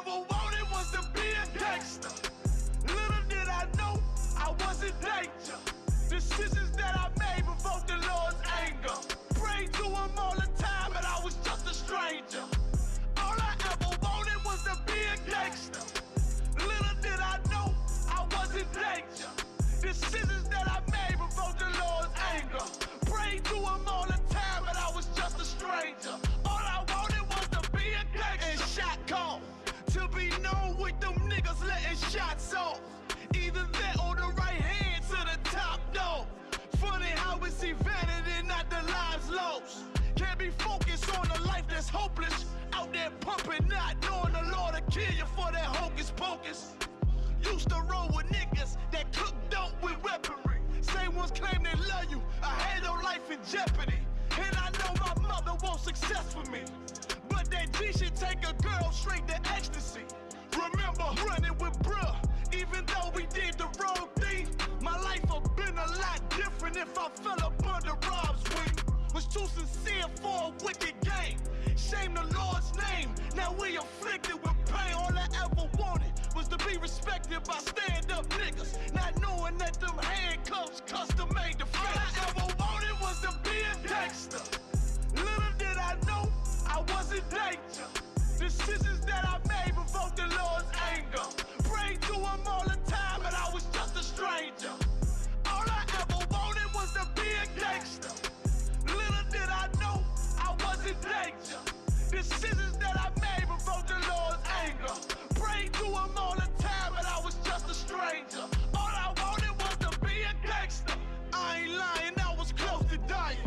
ever wanted was to be a gangster. Little did I know I was in danger. Decisions that I made provoked the Lord's anger. Prayed to him all the time, but I was just a stranger. All I ever wanted was to be a gangster. Little did I know I was in danger. Decisions that I made provoked the Lord's anger. Prayed to him all the time, but I was just a stranger. All I wanted was to be a gangster. And shot call to be known with them niggas letting shots off. Either that or the right hand to the top dog. Funny how we see vanity, not the lives lost. Can't be focused on a life that's hopeless. Out there pumping, not knowing the Lord will kill you for that hocus pocus. Used to roll with niggas that cook dope with weaponry. Same ones claim they love you, I had no life in jeopardy. And I know my mother wants success for me, but that G should take a girl straight to ecstasy. Remember running with bruh, even though we did the wrong thing. My life would've been a lot different if I fell up under Rob's wing. Was too sincere for a wicked game. Shame the Lord's name, now we afflicted with pain. All I ever wanted was to be respected by stand-up niggas, not knowing that them handcuffs custom made to fit. All I ever wanted was to be a gangster. Little did I know I was in danger. Decisions that I made provoked the Lord's anger. Prayed to him all the time, but I was just a stranger. All I ever wanted was to be a gangster. Little did I know I was in danger. Decisions that I made provoked the Lord's anger. Prayed to him all the time, but I was just a stranger. All I wanted was to be a gangster. I ain't lying, I was close to dying.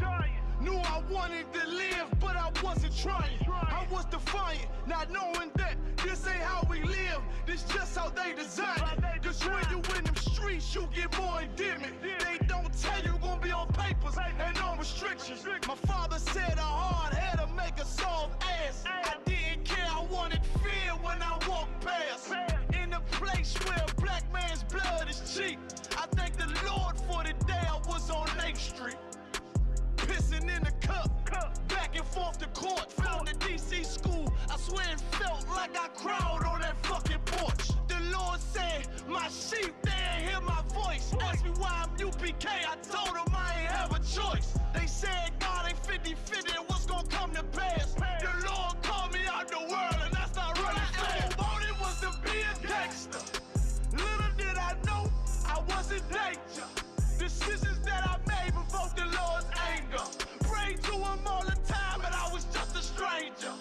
Knew I wanted to live, but I wasn't trying. I was defiant, not knowing that this ain't how we live. This just how they design it. Cause when you in them streets, you get more endemic. They don't tell you gon' be on papers and on restrictions. My father said a hard head to make a soft ass. I didn't care, I wanted fear when I walked past. In a place where a black man's blood is cheap, I thank the Lord for the day I was on 8th Street. Pissing in the cup, back and forth to court. Found the DC school, I swear it felt like I cried on that fucking porch. The Lord said, my sheep, they ain't hear my voice. Asked me why I'm UPK, I told them I ain't have a choice. They said God ain't 50-50 and what's gonna come to pass. The Lord called me out the world and that's not really fair. All I ever wanted was to be a gangster. Little did I know I was in danger. Decisions that I made provoked the Lord's anger. Prayed to him all the time, but I was just a stranger.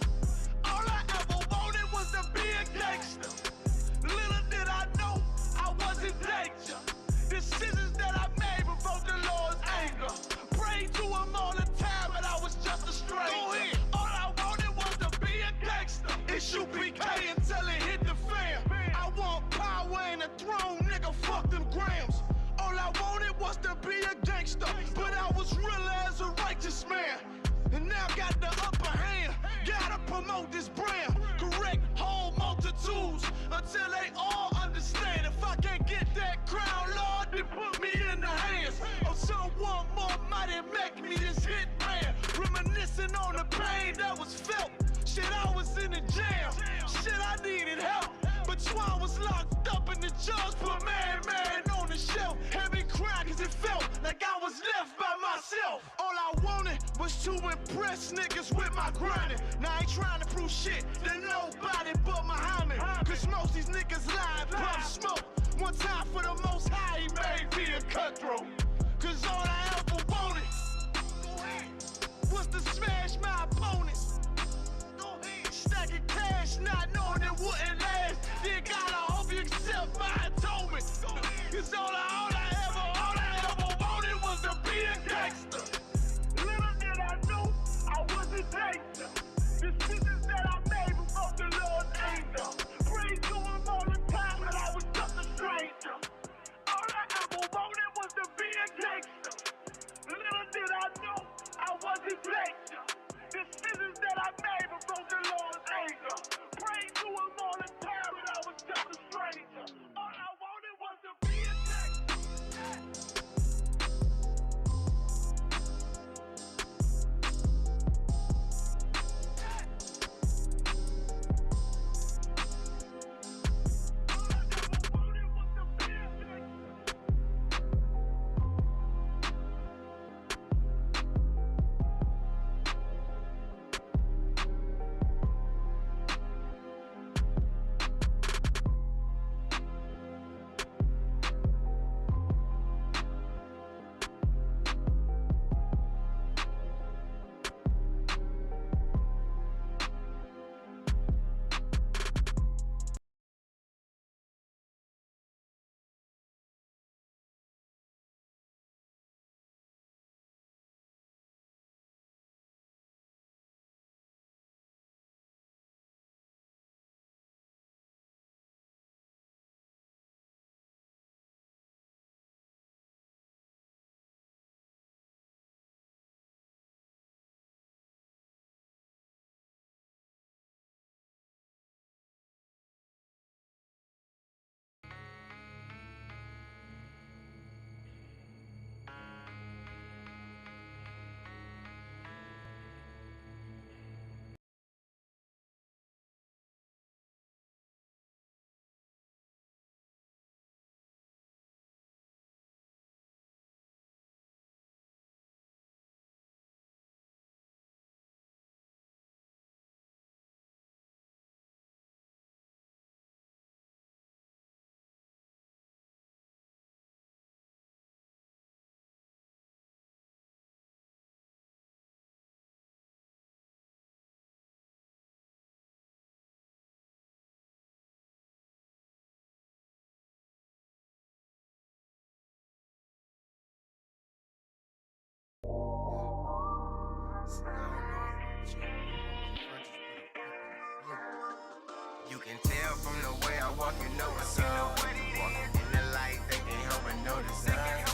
All I ever wanted was to be a gangster. Little did I know I was in danger. Decisions that I made provoked the Lord's anger. Prayed to him all the time, but I was just a stranger. Go ahead. All I wanted was to be a gangster. It's UPK until it hit the fan. I want power and a throne, nigga, fuck them grams. All I wanted was to be a gangster, but I was real as a righteous man. And now got the upper hand, gotta promote this brand. Correct whole multitudes until they all understand. If I can't get that crown, Lord, then put me in the hands of someone more mighty, make me this hit man. Reminiscing on the pain that was felt. Shit, I was in the jam. Shit, I needed help. But Twan was locked up and the judge put man on the shelf. Had me crying cause it felt like I was left by myself. All I wanted was to impress niggas with my grinding. Now I ain't trying to prove shit to nobody but Muhammad. Cause most these niggas lie and pump smoke. One time for the most high, he made me a cutthroat. Cause all I ever wanted was to smash my opponents. Stacking cash, not knowing it wouldn't last. Dear God, I hope you accept my atonement. Cause all I ever wanted was to be a gangster. Little did I know I was a gangster. Decisions that I made provoked the Lord's anger. Prayed to him all the time, but I was just a stranger. All I ever wanted was to be a gangster. Little did I know I was a gangster. can tell from the way I walk, you know what's up. Walking in the light, they can't help but notice us.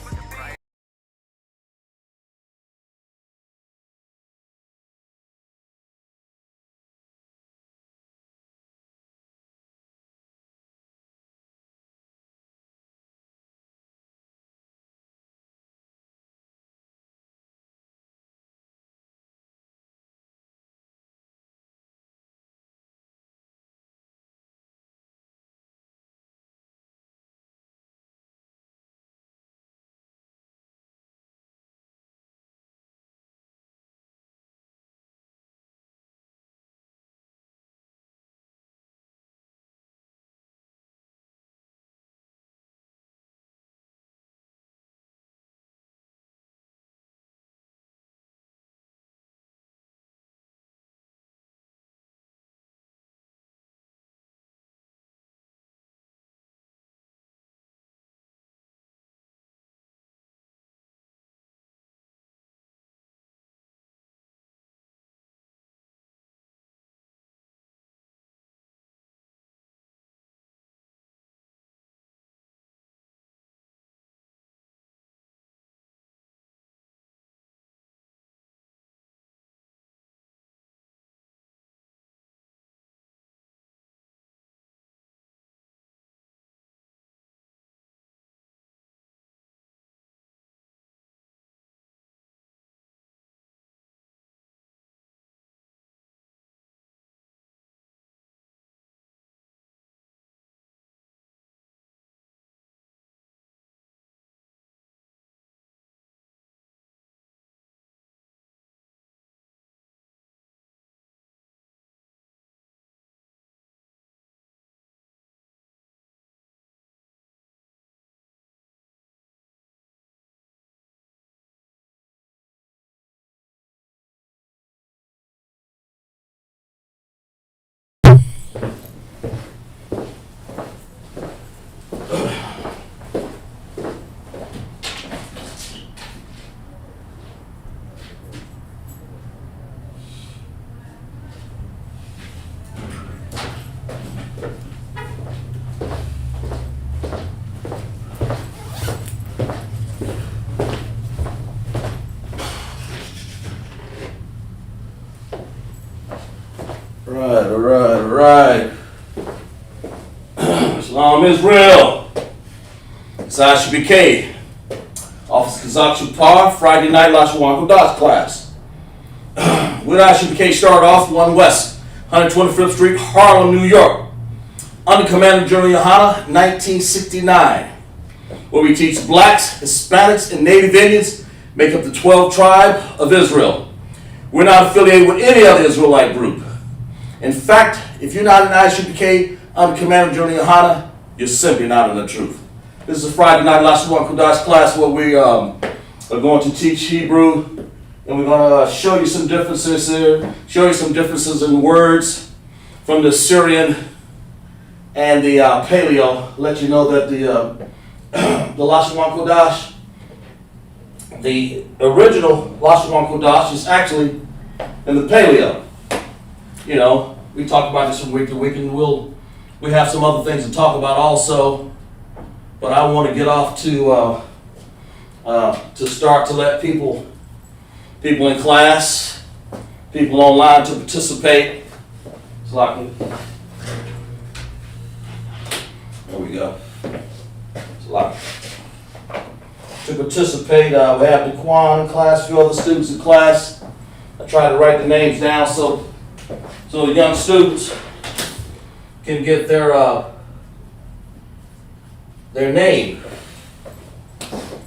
All right. Shalom Israel. It's ISUPK. Office Kazakh Par, Friday night LASHAWAN QADASH class. With ISUPK start off 1 West, 125th Street, Harlem, New York. Under Commander General Yohana, 1969. Where we teach blacks, Hispanics, and Native Indians make up the 12 tribe of Israel. We're not affiliated with any other Israelite group. In fact, if you're not in ISUPK under Commander General Yohana, you're simply not in the truth. This is a Friday night LASHAWAN QADASH class where we are going to teach Hebrew, and we're going to show you some differences here, show you some differences in words from the Assyrian and the PALEO. Let you know that the LASHAWAN QADASH, the original LASHAWAN QADASH is actually in the PALEO. You know, we talk about this from week to week, and we have some other things to talk about also. But I want to get off to start to let people in class, people online to participate. It's like, there we go. It's like to participate. We have Daquan in class, a few other students in class. I try to write the names down so the young students can get their name,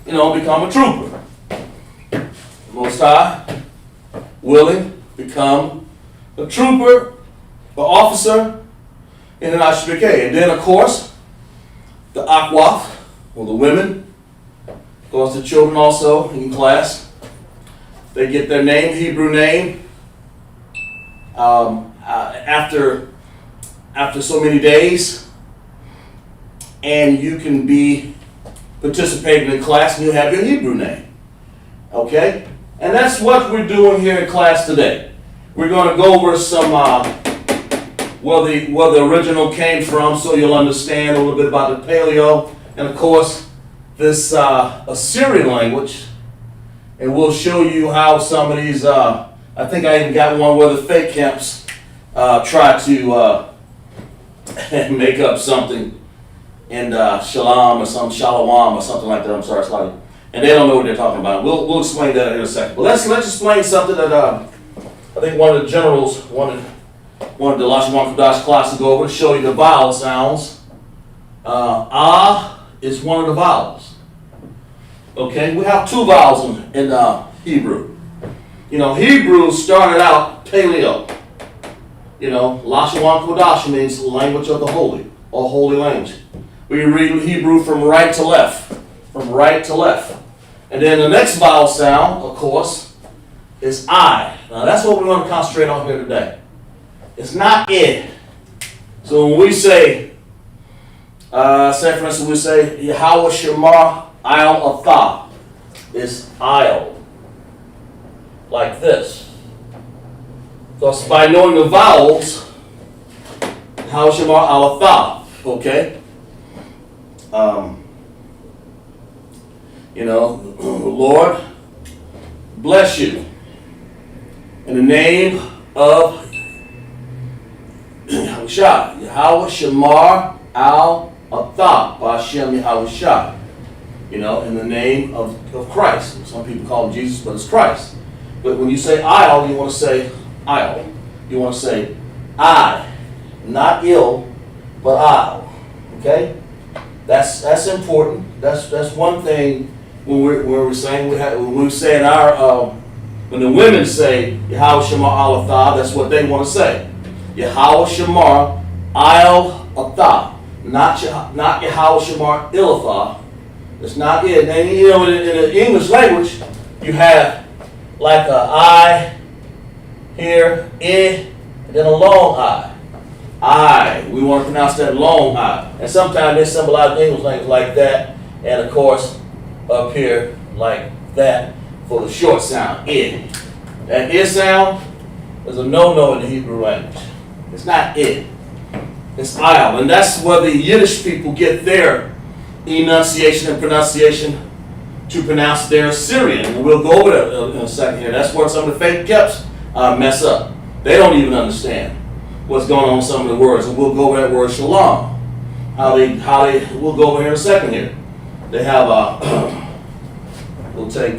you know, become a trooper. Most High, willing, become a trooper, an officer in an ISUPK. And then, of course, the Akwaf, or the women, of course, the children also in class, they get their name, Hebrew name, after so many days, and you can be participating in class and you have your Hebrew name. Okay? And that's what we're doing here in class today. We're going to go over some where the original came from, so you'll understand a little bit about the Paleo, and of course this Assyrian language, and we'll show you how some of these. I think I even got one where the fake camps try to make up something in Shalom or Shalawam or something like that. I'm sorry, slightly, and they don't know what they're talking about. We'll explain that in a second. But let's explain something that I think one of the generals wanted the LASHAWAN QADASH class to go over to show you the vowel sounds. Is one of the vowels. Okay, we have two vowels in Hebrew. You know, Hebrew started out Paleo. You know, LASHAWAN QADASH means language of the holy, or holy language. We read Hebrew from right to left. From right to left. And then the next vowel sound, of course, is I. Now that's what we're going to concentrate on here today. It's not it. So when we say, say for instance, we say Yahweh Shemar Isle Atha. It's Isle. Like this. Because by knowing the vowels, Yahweh Shemar Isle Atha. Okay? You know, Lord, bless you. In the name of Yahushua, Yahweh Shemar Al Atha, Ba'Shem Yahushua. You know, in the name of Christ. Some people call him Jesus, but it's Christ. But when you say I'll, you want to say I'll. You want to say I. Not ill, but I'll. Okay? That's important. That's one thing when we're saying when we say in our when the women say Yahweh Shemar Al Atha, that's what they want to say. Yahweh Shemar Al Atha, not Yahweh Shemar Ilatha. It's not it. And you know, in the English language, you have like a I here, and then a long I. I. We want to pronounce that long I. And sometimes they symbolize the English language like that, and of course up here like that for the short sound, I. That I sound is a no-no in the Hebrew language. It's not it. It's I'll. And that's where the Yiddish people get their enunciation and pronunciation to pronounce their Assyrian. And we'll go over that in a second here. That's where some of the fake keps mess up. They don't even understand what's going on with some of the words. And we'll go over that word shalom. We'll go over here in a second here. They have we'll take,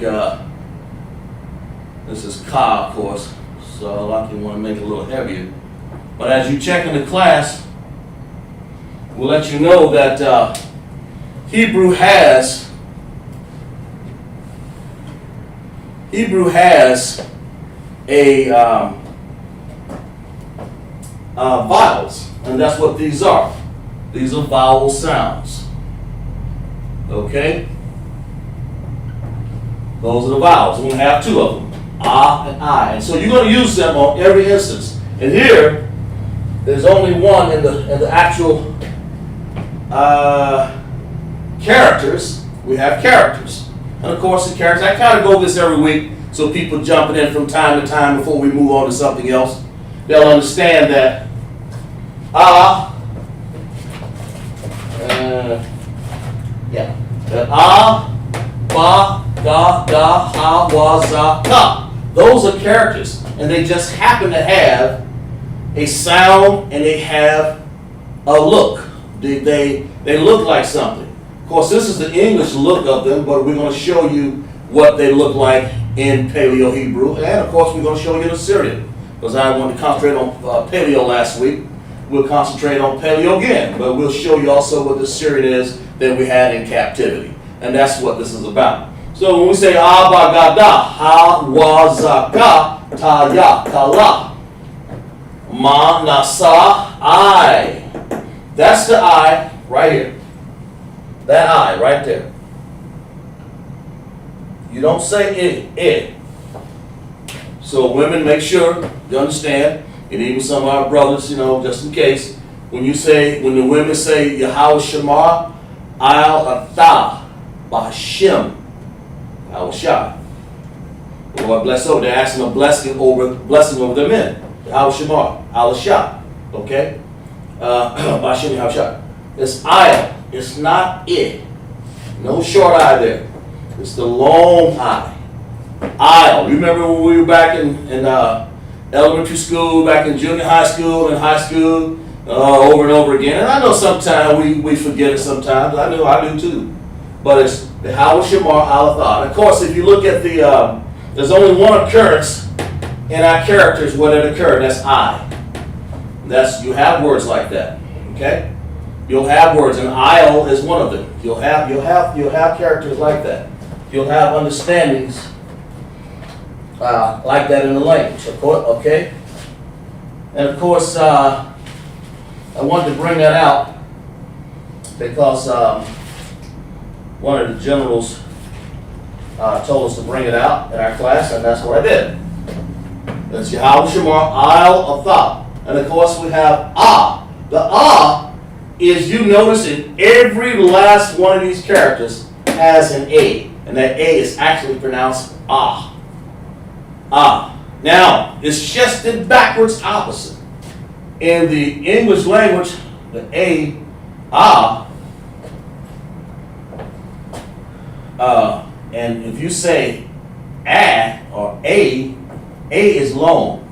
this is ka, of course, so a lot of people want to make it a little heavier. But as you check in the class, we'll let you know that Hebrew has a vowels, and that's what these are. These are vowel sounds. Okay? Those are the vowels. We're going to have two of them, ah and I. And so you're going to use them on every instance. And here, there's only one in the actual characters. We have characters. And of course the characters, I kind of go this every week so people jumping in from time to time before we move on to something else, they'll understand that that ba, ga, da, ha, wa, za, ka. Those are characters, and they just happen to have a sound and they have a look. They look like something. Of course, this is the English look of them, but we're going to show you what they look like in Paleo Hebrew, and of course we're going to show you in Assyrian, because I wanted to concentrate on Paleo last week. We'll concentrate on Paleo again, but we'll show you also what the Assyrian is that we had in captivity, and that's what this is about. So when we say Abagada, Ha-wa-za-ka, Ta-ya-ka-la, Ma-na-sa, I. That's the I right here. That I right there. You don't say it. So women, make sure you understand, and even some of our brothers, you know, just in case, when the women say Yahweh Shemar Al Atha Ba'Shem Yahushua. Lord bless over. They're asking a blessing over the men. Yahweh Shemar Al Asha. Okay? Bashim Yahushua. It's ayal. It's not it. No short I there. It's the long I. Ayal. You remember when we were back in elementary school, back in junior high school, and high school, over and over again. And I know sometimes we forget it sometimes. I know I do too. But it's the Hawah Shamar Alatha. Of course, if you look at the, there's only one occurrence in our characters where it occurred. That's I. You have words like that. Okay? You'll have words, and I'll is one of them. You'll have characters like that. You'll have understandings like that in the language. Okay? And of course, I wanted to bring that out because one of the generals told us to bring it out in our class, and that's what I did. That's Yahweh Shemar, I'll Athah. And of course we have Ah. The Ah is, you notice in every last one of these characters has an A. And that A is actually pronounced Ah. Ah. Now, it's just the backwards opposite. In the English language, the A, Ah, and if you say A or A is long.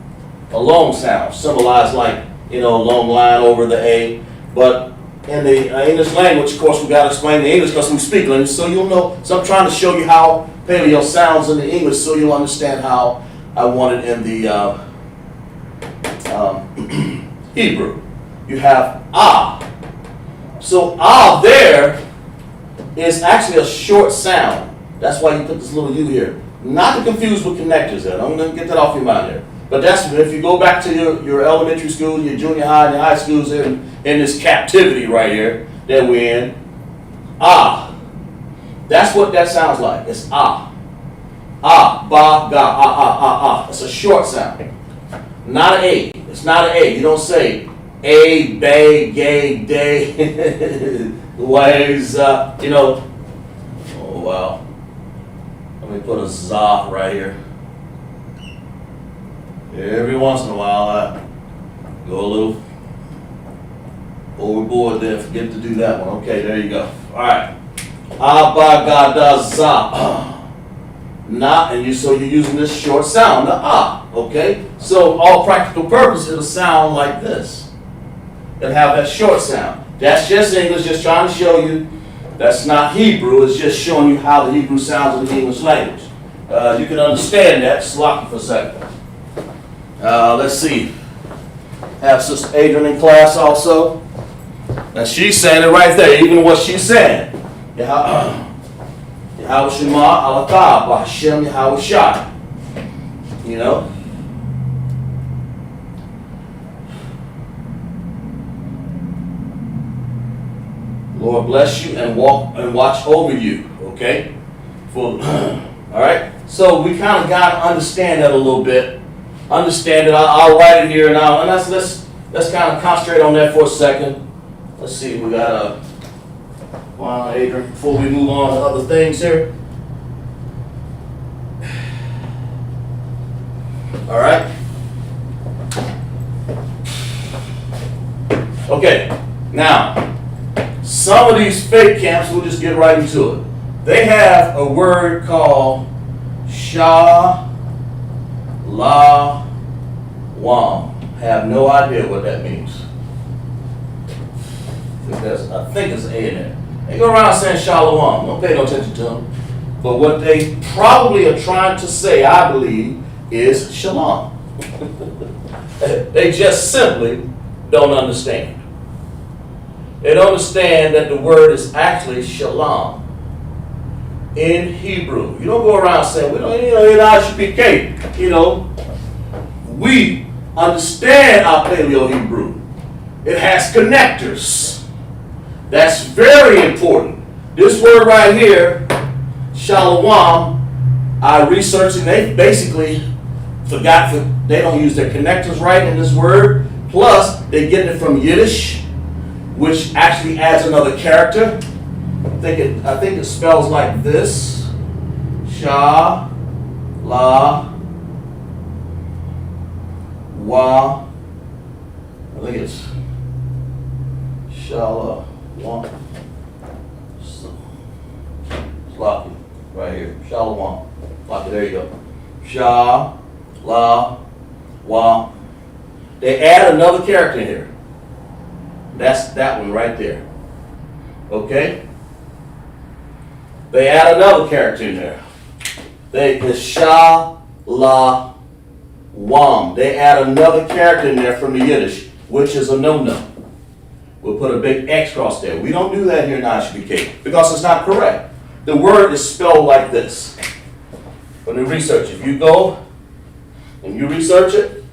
A long sound, symbolized like, long line over the A. But in the English language, of course, we got to explain the English because we speak English, so you'll know. So I'm trying to show you how Paleo sounds in the English, so you'll understand how I want it in the Hebrew. You have Ah. So Ah there is actually a short sound. That's why you put this little U here. Not to confuse with connectors there. I'm going to get that off your mind there. But that's, if you go back to your elementary school, your junior high, and your high schools in this captivity right here that we're in, Ah. That's what that sounds like. It's Ah. Ah, ba, ga, ah, ah, ah, ah. It's a short sound. Not an A. It's not an A. You don't say A, bay, gay, day, ways, Oh, wow. Let me put a za right here. Every once in a while, I go a little overboard there. Forget to do that one. Okay, there you go. All right. Abagadaza. Not, and so you're using this short sound, the ah. Okay. So all practical purpose, it'll sound like this. It'll have that short sound. That's just English, just trying to show you. That's not Hebrew. It's just showing you how the Hebrew sounds in the English language. You can understand that. Sloppy for a second. Let's see. Have Sister Adrian in class also. Now she's saying it right there, even what she's saying. Yahweh Shema Alatah, B'Hashem Yahweh Shai. Lord bless you and watch over you. Okay? All right? So we kind of got to understand that a little bit. Understand it. I'll write it here now, and let's kind of concentrate on that for a second. Let's see, we got Adrian, before we move on to other things here. All right. Okay. Now, some of these fake camps, we'll just get right into it. They have a word called Shalawam. Have no idea what that means. I think it's an A in there. They go around saying Shalawam. Don't pay no attention to them. But what they probably are trying to say, I believe, is Shalom. They just simply don't understand. They don't understand that the word is actually Shalom in Hebrew. You don't go around saying, we don't, in ISUPK, we understand our Paleo Hebrew. It has connectors. That's very important. This word right here, Shalom, I researched and they basically forgot that they don't use their connectors right in this word. Plus, they get it from Yiddish, which actually adds another character. I think it spells like this. Sha, la, wa. think it's Shala One. Sloppy, right here. Shalom. Sloppy, there you go. Sha, la, wa. They add another character in here. That's that one right there. Okay? They add another character in there. It's sha, la, wam. They add another character in there from the Yiddish, which is a no-no. We'll put a big X across there. We don't do that here in ISUPK because it's not correct. The word is spelled like this. When you research it, if you go and you research it,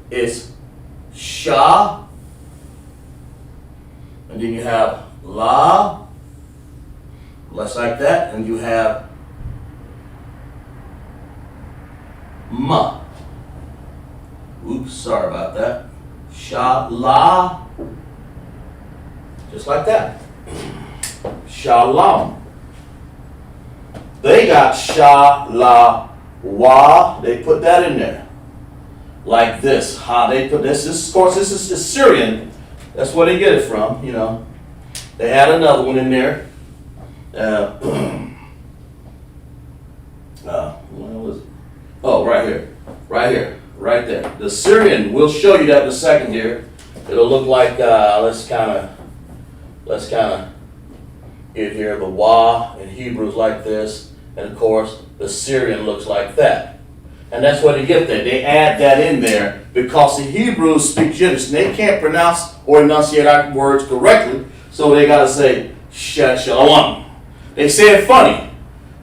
it's sha, and then you have la, less like that, and you have ma. Oops, sorry about that. Sha, la, just like that. Shalom. They got sha, la, wa. They put that in there. Like this. How they put this. This, of course, this is Assyrian. That's where they get it from, you know. They add another one in there. Where was it? Oh, right here. Right here. Right there. The Assyrian, we'll show you that in a second here. It'll look like, let's kind of get here. The wa in Hebrew is like this. And of course, the Syrian looks like that. And that's what they get there. They add that in there because the Hebrews speak Yiddish and they can't pronounce or enunciate our words correctly. So they got to say, shalom. They say it funny.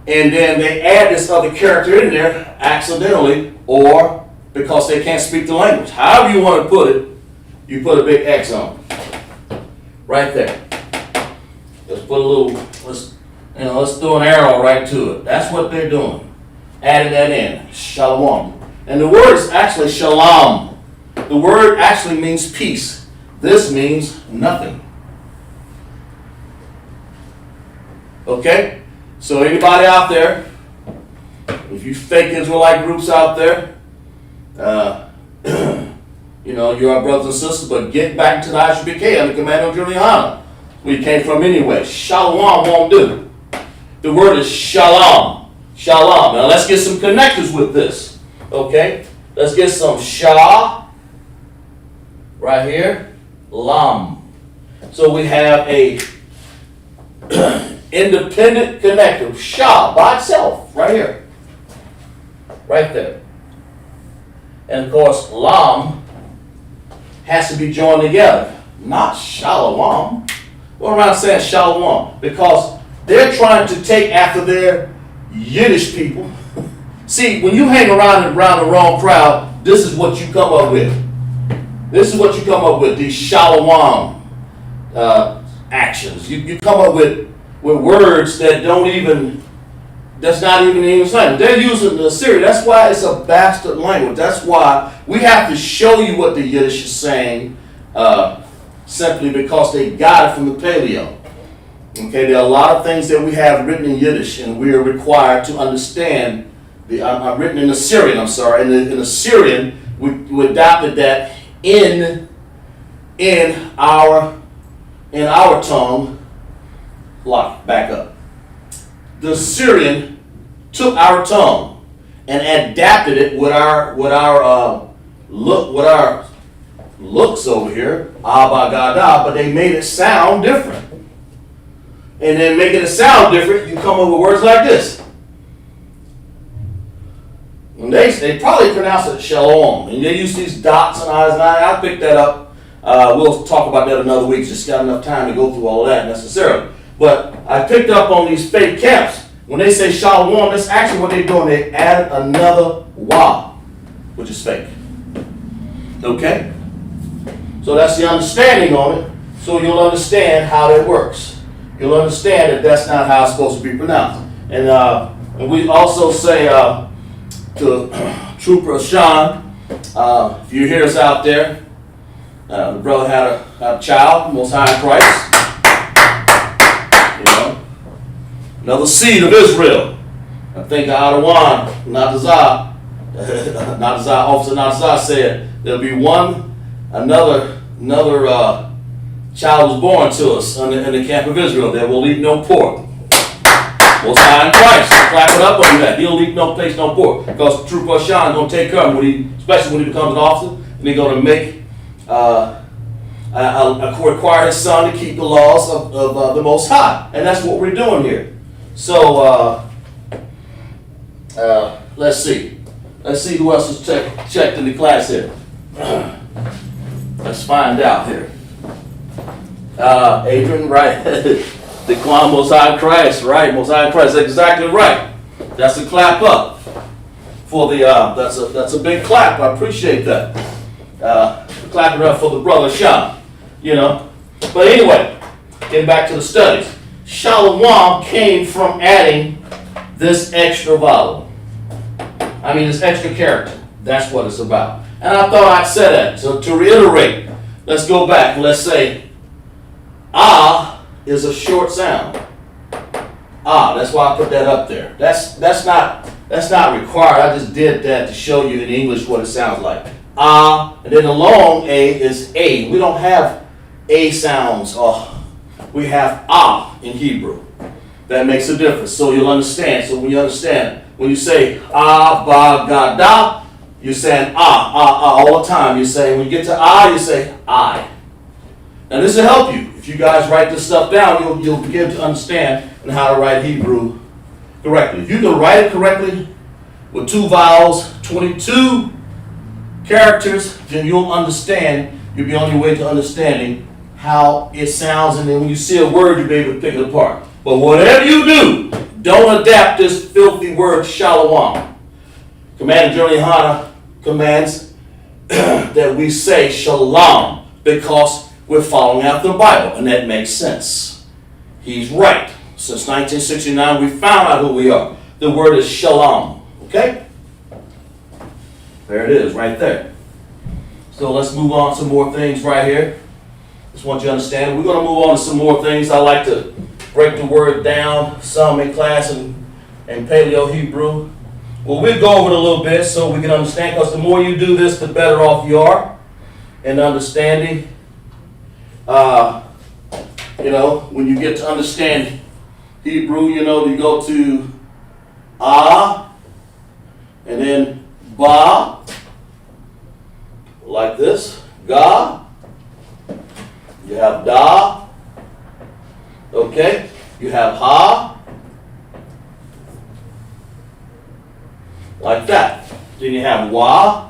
And then they add this other character in there accidentally or because they can't speak the language. However you want to put it, you put a big X on it. Right there. Let's put a little, let's throw an arrow right to it. That's what they're doing. Adding that in. Shalom. And the word is actually shalom. The word actually means peace. This means nothing. Okay? So anybody out there, if you fake Israelite groups out there, you know, you're our brothers and sisters, but get back to the ISUPK under command of Juliana. Where you came from anyway. Shalom won't do. The word is shalom. Shalom. Now let's get some connectors with this. Okay? Let's get some sha right here. Lam. So we have a independent connector. Sha by itself. Right here. Right there. And of course, lam has to be joined together. Not shalom. What am I saying shalom? Because they're trying to take after their Yiddish people. See, when you hang around the wrong crowd, this is what you come up with. This is what you come up with, these shalom actions. You come up with words that that's not even English language. They're using the Assyrian. That's why it's a bastard language. That's why we have to show you what the Yiddish is saying simply because they got it from the PALEO. Okay, there are a lot of things that we have written in Yiddish, and we are required to understand. Written in Assyrian. I'm sorry. In Assyrian, we adopted that in our tongue. Back up. The Assyrian took our tongue and adapted it with our looks over here, abagada, but they made it sound different. And then making it sound different, you come up with words like this. And they probably pronounce it shalom. And they use these dots and eyes, and I picked that up. We'll talk about that another week. Just got enough time to go through all of that necessarily. But I picked up on these fake camps. When they say shalom, that's actually what they're doing. They added another wa, which is fake. Okay? So that's the understanding on it. So you'll understand how that works. You'll understand that that's not how it's supposed to be pronounced. And we also say to Trooper Sean, if you hear us out there, the brother had a child, Most High in Christ. You know, another seed of Israel. I think Adawan, Officer Natazah said there'll be another child was born to us in the camp of Israel that will eat no pork. Most High in Christ, clap it up on that. He'll eat no place, no pork. Because true Pashan is going to take care of him, especially when he becomes an officer, and he's going to make, require his son to keep the laws of the Most High. And that's what we're doing here. So, let's see. Let's see who else is checked in the class here. Let's find out here. Adrian, right? The Kwan Most High Christ, right? Most High Christ, exactly right. That's a clap up for the. That's a big clap. I appreciate that. Clapping up for the brother Sean. You know. But anyway, getting back to the studies. Shalom came from adding this extra vowel. I mean, this extra character. That's what it's about. And I thought I'd say that. So to reiterate, let's go back. Let's say, ah is a short sound. Ah, that's why I put that up there. That's not required. I just did that to show you in English what it sounds like. Ah, and then the long A is A. We don't have A sounds. We have ah in Hebrew. That makes a difference. So you'll understand. So when you understand, when you say ah, ba, ga, da, you're saying ah all the time. You're saying, when you get to ah, you say I. Now this will help you. If you guys write this stuff down, you'll begin to understand and how to write Hebrew correctly. If you can write it correctly with 2 vowels, 22 characters, then you'll understand. You'll be on your way to understanding how it sounds, and then when you see a word, you'll be able to pick it apart. But whatever you do, don't adapt this filthy word shalom. Commander General Yohana commands that we say shalom because we're following after the Bible, and that makes sense. He's right. Since 1969, we found out who we are. The word is shalom. Okay? There it is, right there. So let's move on to some more things right here. Just want you to understand. We're going to move on to some more things. I like to break the word down, some in class in Paleo Hebrew. Well, we'll go over it a little bit so we can understand, because the more you do this, the better off you are in understanding. When you get to understand Hebrew, you go to ah, and then ba, like this, ga, you have da, okay, you have ha, like that. Then you have wa.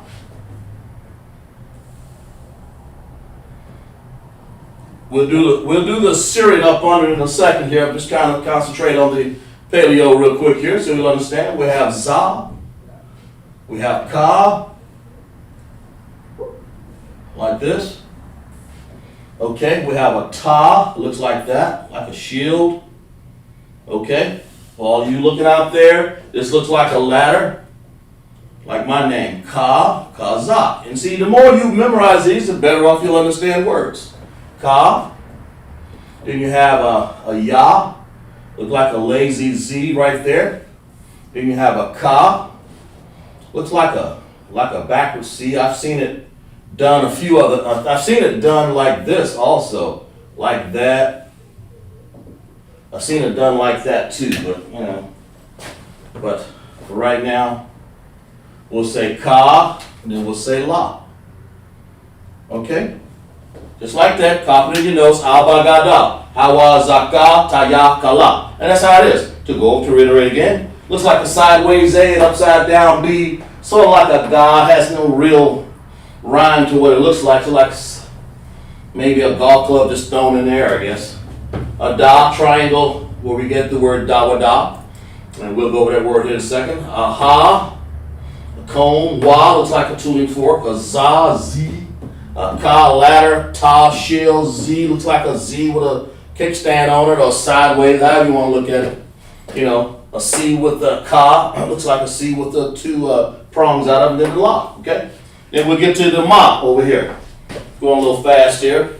We'll do the Assyrian up under in a second here. I'm just trying to concentrate on the Paleo real quick here so you'll understand. We have za, we have ka, like this. Okay, we have a ta, looks like that, like a shield. Okay, for all you looking out there, this looks like a ladder, like my name, ka, kazak. And see, the more you memorize these, the better off you'll understand words. Ka. Then you have a ya, look like a lazy Z right there. Then you have a ka, looks like a backwards C. I've seen it done I've seen it done like this also, like that. I've seen it done like that too, but for right now, we'll say ka, and then we'll say la. Okay? Just like that, copy it in your notes, abagada, hawa zaka, taya kala. And that's how it is. To reiterate again, looks like a sideways A and upside down B, sort of like a ga, has no real rhyme to what it looks like. So like maybe a golf club just thrown in there, I guess. A da, triangle, where we get the word dawada. And we'll go over that word here in a second. A ha, a cone, wa, looks like a tuning fork, a za, z. Ka, ladder, ta, shield, Z, looks like a Z with a kickstand on it, or sideways, however you want to look at it. A C with a ka, looks like a C with the 2 prongs out of it, and then the la, okay? Then we'll get to the ma over here. Going a little fast here.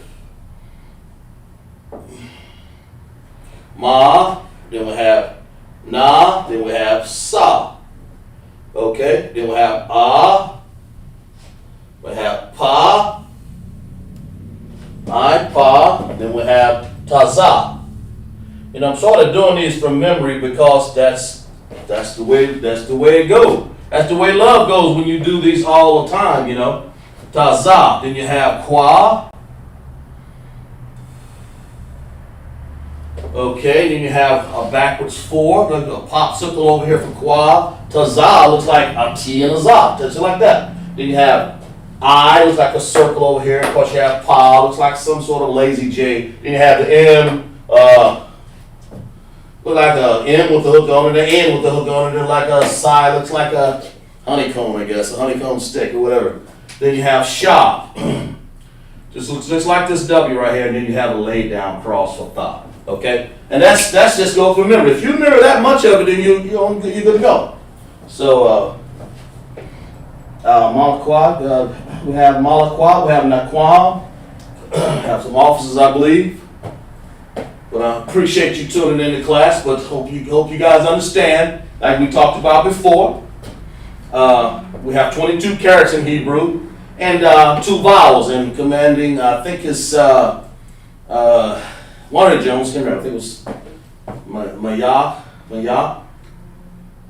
Ma, then we have na, then we have sa. Okay, then we have ah, we have pa, I, Pa, then we have Tazah. And I'm sort of doing these from memory because that's the way it goes. That's the way love goes when you do these all the time, you know. Tazah. Then you have Kwa. Okay, then you have a backwards 4, like a popsicle over here for Kwa. Tazah looks like a T and a Zah, just like that. Then you have I, looks like a circle over here. Of course, you have Pa, looks like some sort of lazy J. Then you have the M, look like a M with the hook on it, the N with the hook on it, and like a Psi, looks like a honeycomb, I guess, a honeycomb stick or whatever. Then you have Shah, just looks like this W right here, and then you have a laid down cross for Tha. Okay, and that's just go for memory. If you remember that much of it, then you're good to go. So Malaquat, we have Malaquat, we have Naquam, have some officers, I believe. But I appreciate you tuning in to class. But hope you guys understand, like we talked about before. We have 22 characters in Hebrew and 2 vowels. And commanding, I think it's one of the Jones, I think it was Maya.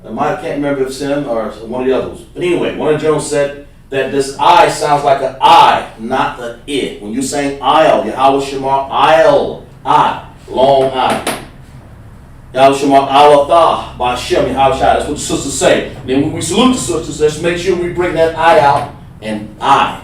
I can't remember if it's him or one of the others. But anyway, one of the Jones said that this I sounds like an I, not the I. When you're saying I'll, Yahweh Shemar, I'll, I, long I. Yahweh Shemar, I'll, by Shem, Yahweh Shai. That's what the sisters say. Then when we salute the sisters, let's make sure we bring that I out and I.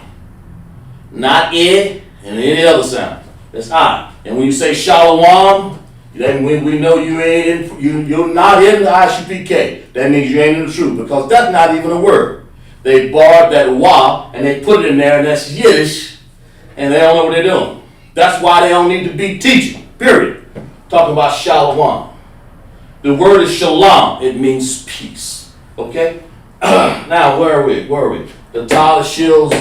Not I and any other sound. That's I. And when you say Shalom, then we know you're not in the ISUPK. That means you ain't in the truth, because that's not even a word. They borrowed that wa and they put it in there, and that's Yiddish, and they don't know what they're doing. That's why they don't need to be teaching, period. Talking about Shalom. The word is Shalom. It means peace. Okay? Now, where are we? The Tala Shills,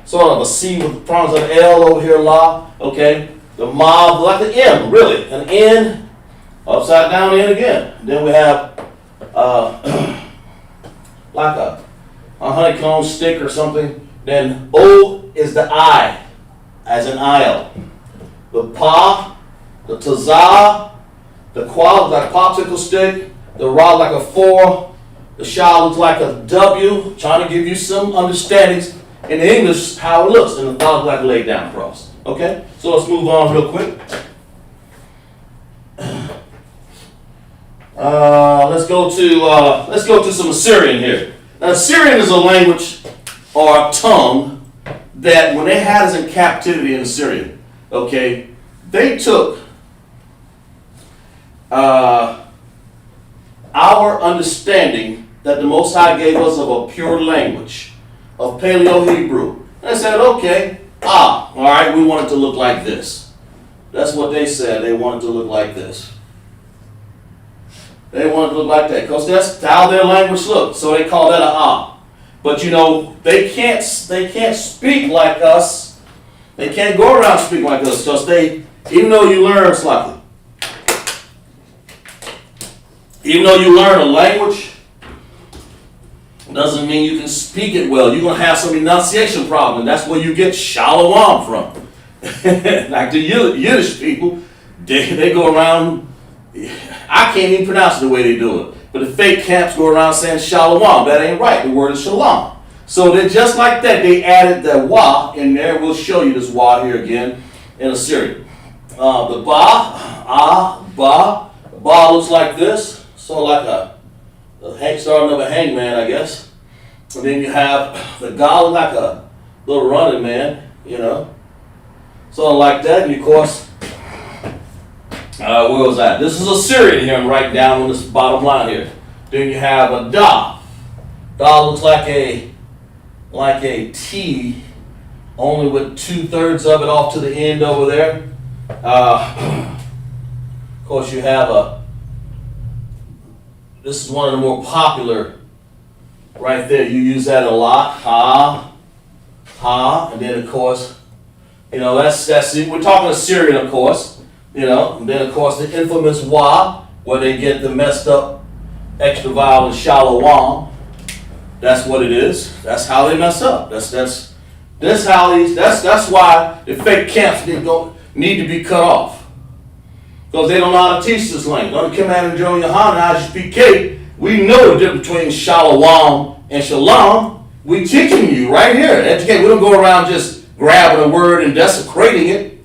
sort of a C with the prongs of the L over here, La. Okay? The mob, like an M, really. An N, upside down N again. Then we have like a honeycomb stick or something. Then O is the I, as an aisle. The Pa, the Tazah, the Kwa looks like a popsicle stick. The Ra like a 4. The Shah looks like a W. Trying to give you some understandings in English how it looks. And the Tha looks like a laid down cross. Okay? So let's move on real quick. Let's go to some Assyrian here. Now, Assyrian is a language or a tongue that when they had us in captivity in Assyria, okay, they took our understanding that the Most High gave us of a pure language, of Paleo Hebrew. And they said, okay, all right, we want it to look like this. That's what they said. They wanted to look like this. They wanted to look like that because that's how their language looked. So they call that a ah. But you know, they can't speak like us. They can't go around speaking like us because even though you learn slightly, even though you learn a language, doesn't mean you can speak it well. You're going to have some enunciation problem. And that's where you get Shalom from. Like the Yiddish people, they go around, I can't even pronounce it the way they do it. But the fake camps go around saying Shalom. That ain't right. The word is Shalom. So they're just like that. They added the wa in there. We'll show you this wa here again in Assyrian. The ba looks like this. So like a starting of a hangman, I guess. And then you have the Gal like a little running man, you know. Something like that. And of course, where was that? This is Assyrian here. I'm writing down on this bottom line here. Then you have a Da. Da looks like a T, only with 2/3 of it off to the end over there. Of course, you have this is one of the more popular right there. You use that a lot. Ha, and then of course, you know, that's it. We're talking Assyrian, of course, you know, and then of course the infamous wa, where they get the messed up extra vowel in Shalom. That's what it is. That's how they mess up. That's That's why the fake camps need to be cut off. Because they don't know how to teach this language. Under Commander General Yohanan, ISUPK, we know the difference between shalom and shalom. We teaching you right here. Educate. We don't go around just grabbing a word and desecrating it.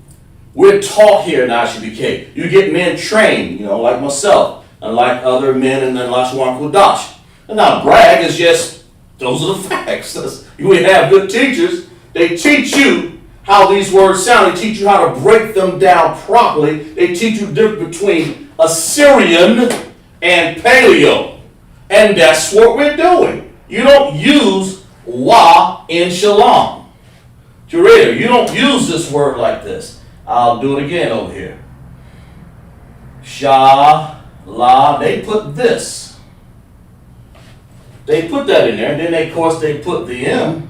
We're taught here in ISUPK. You get men trained, like myself, and like other men in the LASHAWAN QADASH. And not brag, it's just, those are the facts. We have good teachers. They teach you how these words sound. They teach you how to break them down properly. They teach you the difference between Assyrian and PALEO. And that's what we're doing. You don't use wa in shalom. Jureda, you don't use this word like this. I'll do it again over here. Sha, la, they put this. They put that in there, and then they put the M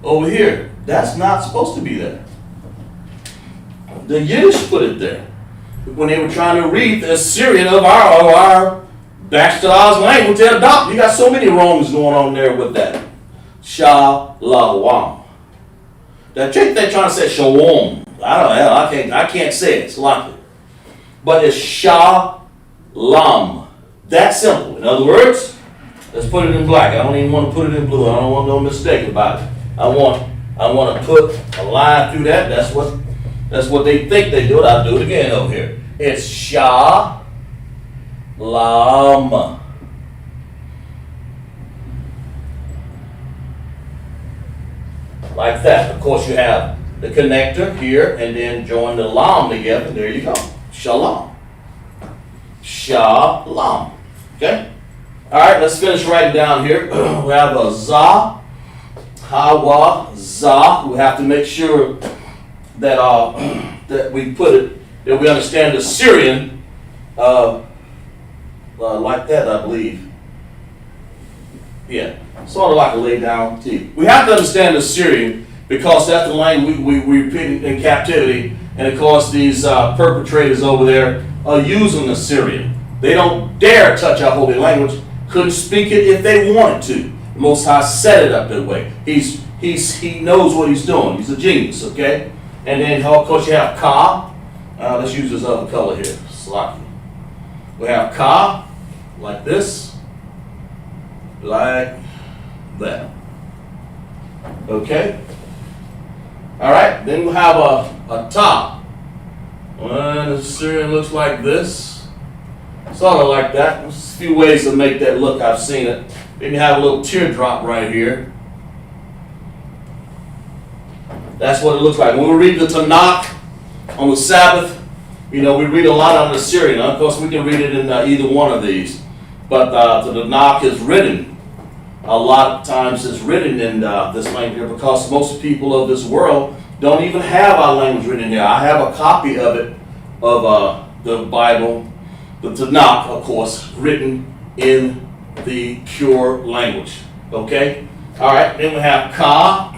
over here. That's not supposed to be there. The Yiddish put it there when they were trying to read the Assyrian of our bastardized language they adopted. You got so many wrongs going on there with that. Shalom. That trick they're trying to say shalom. I can't say it. It's likely. But it's shalom. That simple. In other words, let's put it in black. I don't even want to put it in blue. I don't want no mistake about it. I want to put a line through that. That's what they think they do it. I'll do it again over here. It's shalom. Like that. Of course, you have the connector here, and then join the lam together. There you go. Shalom. Shalom. Okay? All right, let's finish writing down here. We have a za, hawa, za. We have to make sure that that we put it, that we understand the Syrian like that, I believe. Yeah, sort of like a lay down T. We have to understand the Syrian because that's the language we repeat in captivity, and of course these perpetrators over there are using the Syrian. They don't dare touch our holy language. Couldn't speak it if they wanted to. The Most High set it up that way. He knows what he's doing. He's a genius, okay? And then of course you have ka. Let's use this other color here. Slocky. We have ka like this, like that. Okay. All right. Then we have a ta. Well, the Syrian looks like this. Sort of like that. There's a few ways to make that look. I've seen it. Then you have a little teardrop right here. That's what it looks like. When we read the Tanakh on the Sabbath, we read a lot out of the Syrian. Of course, we can read it in either one of these. But the Tanakh is written. A lot of times it's written in this language because most people of this world don't even have our language written in here. I have a copy of it, of the Bible, the Tanakh, of course, written in the pure language. Okay? All right, then we have Ka.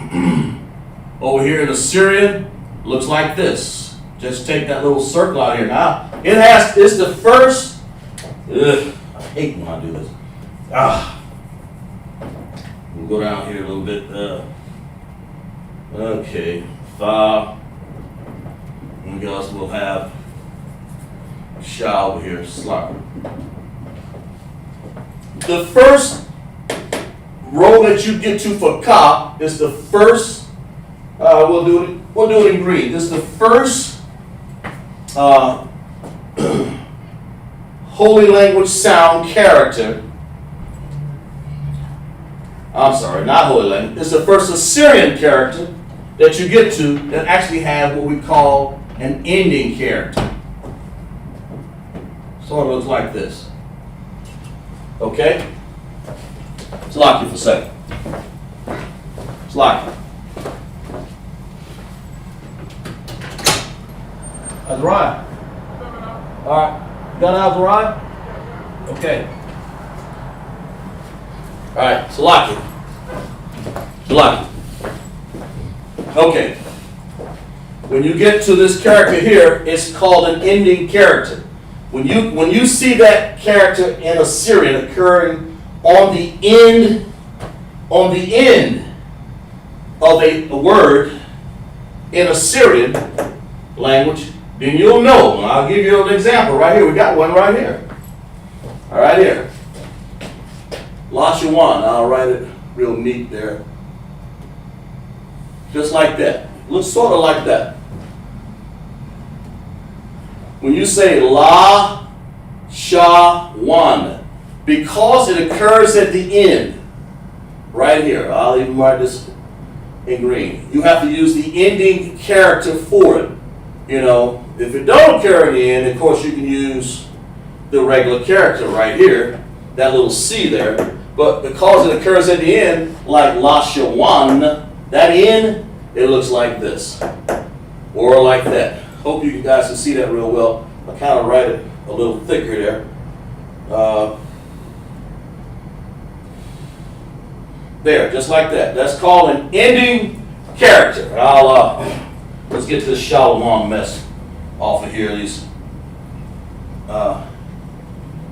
Over here in Assyrian, looks like this. Just take that little circle out here. Now, it's the first, I hate when I do this. We'll go down here a little bit. Okay, Fa. And else we'll have Sha over here, Slop. The first row that you get to for Ka is the first. We'll do it in green. This is the first holy language sound character. I'm sorry, not holy language. It's the first Assyrian character that you get to that actually has what we call an ending character. Sort of looks like this. Okay? Let's lock you for a second. Let's lock you. Azariah. All right. You got an Azariah? Okay. All right. Salaki. Salaki. Okay. When you get to this character here, it's called an ending character. When you see that character in Assyrian occurring on the end of a word in Assyrian language, then you'll know. And I'll give you an example right here. We got one right here. All right here. LASHAWAN. I'll write it real neat there. Just like that. Looks sort of like that. When you say LASHAWAN, because it occurs at the end, right here, I'll even write this in green. You have to use the ending character for it. You know, if it don't occur at the end, of course you can use the regular character right here, that little C there. But because it occurs at the end, like LASHAWAN, that end, it looks like this, or like that. Hope you guys can see that real well. I kind of write it a little thicker there. There, just like that. That's called an ending character. Let's get this Shalom mess off of here. These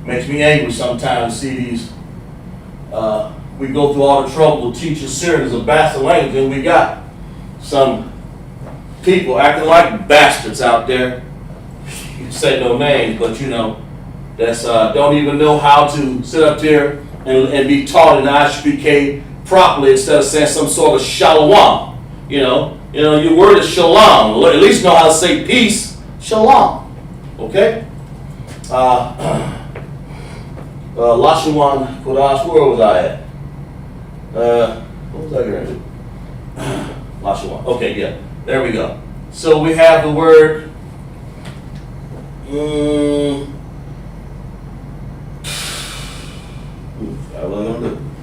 makes me angry sometimes to see these. We go through all the trouble to teach Assyrian as a bastard language, and we got some people acting like bastards out there. You can say no names, but you know, that's don't even know how to sit up there and be taught in the ISUPK properly instead of saying some sort of shalom. You know, your word is shalom. At least know how to say peace. Shalom. Okay? LASHAWAN, QADASH, where was I at? What was I going to do? LASHAWAN. Okay, yeah. There we go. So we have the word.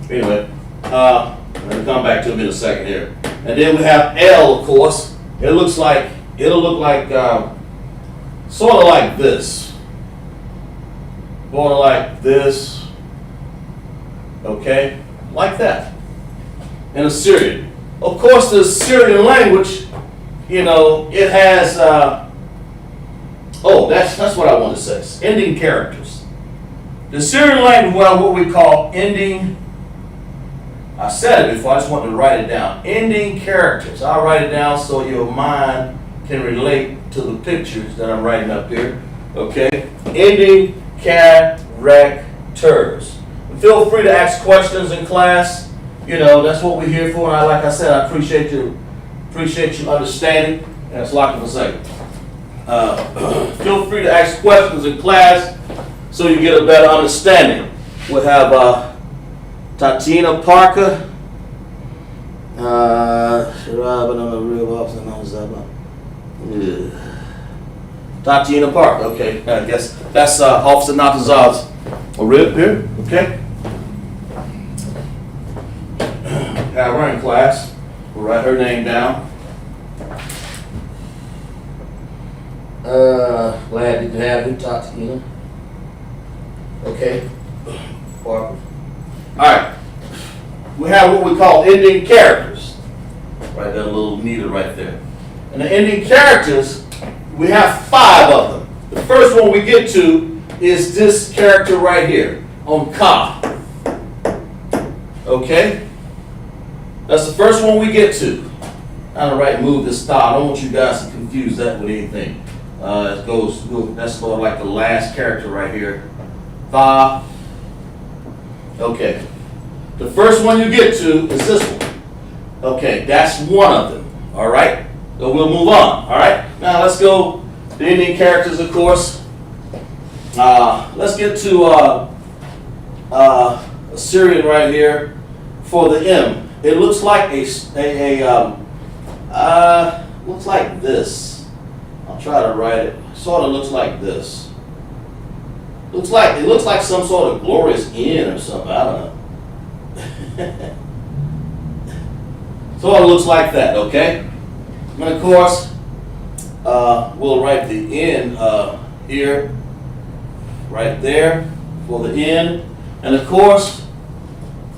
Anyway, I'm going to come back to it in a second here. And then we have L, of course. It'll look like sort of like this. Border like this. Okay? Like that. In Assyrian. Of course, the Assyrian language, you know, it has, that's what I want to say. Ending characters. The Assyrian language, what we call ending, I said it before, I just wanted to write it down. Ending characters. I'll write it down so your mind can relate to the pictures that I'm writing up here. Okay? Ending characters. Feel free to ask questions in class. You know, that's what we're here for. And like I said, I appreciate you understanding. And it's locked for a second. Feel free to ask questions in class so you get a better understanding. We'll have Tatina Parker. Tatina Parker. Okay, I guess that's Officer Natazav's rib here. Okay. Have her in class. We'll write her name down. Glad to have you, Tatina. Okay. Parker. Alright. We have what we call ending characters. Write that a little neater right there. And the ending characters, we have 5 of them. The first one we get to is this character right here on Ka. Okay? That's the first one we get to. I'm going to move this style. I don't want you guys to confuse that with anything. That's sort of like the last character right here. Tha. Okay. The first one you get to is this one. Okay, that's one of them. All right? So we'll move on. All right? Now let's go. The ending characters, of course. Let's get to Assyrian right here for the M. It looks like looks like this. I'll try to write it. Sort of looks like this. It looks like some sort of glorious N or something. I don't know. Sort of looks like that. Okay. And of course, we'll write the N here, right there for the N, and of course.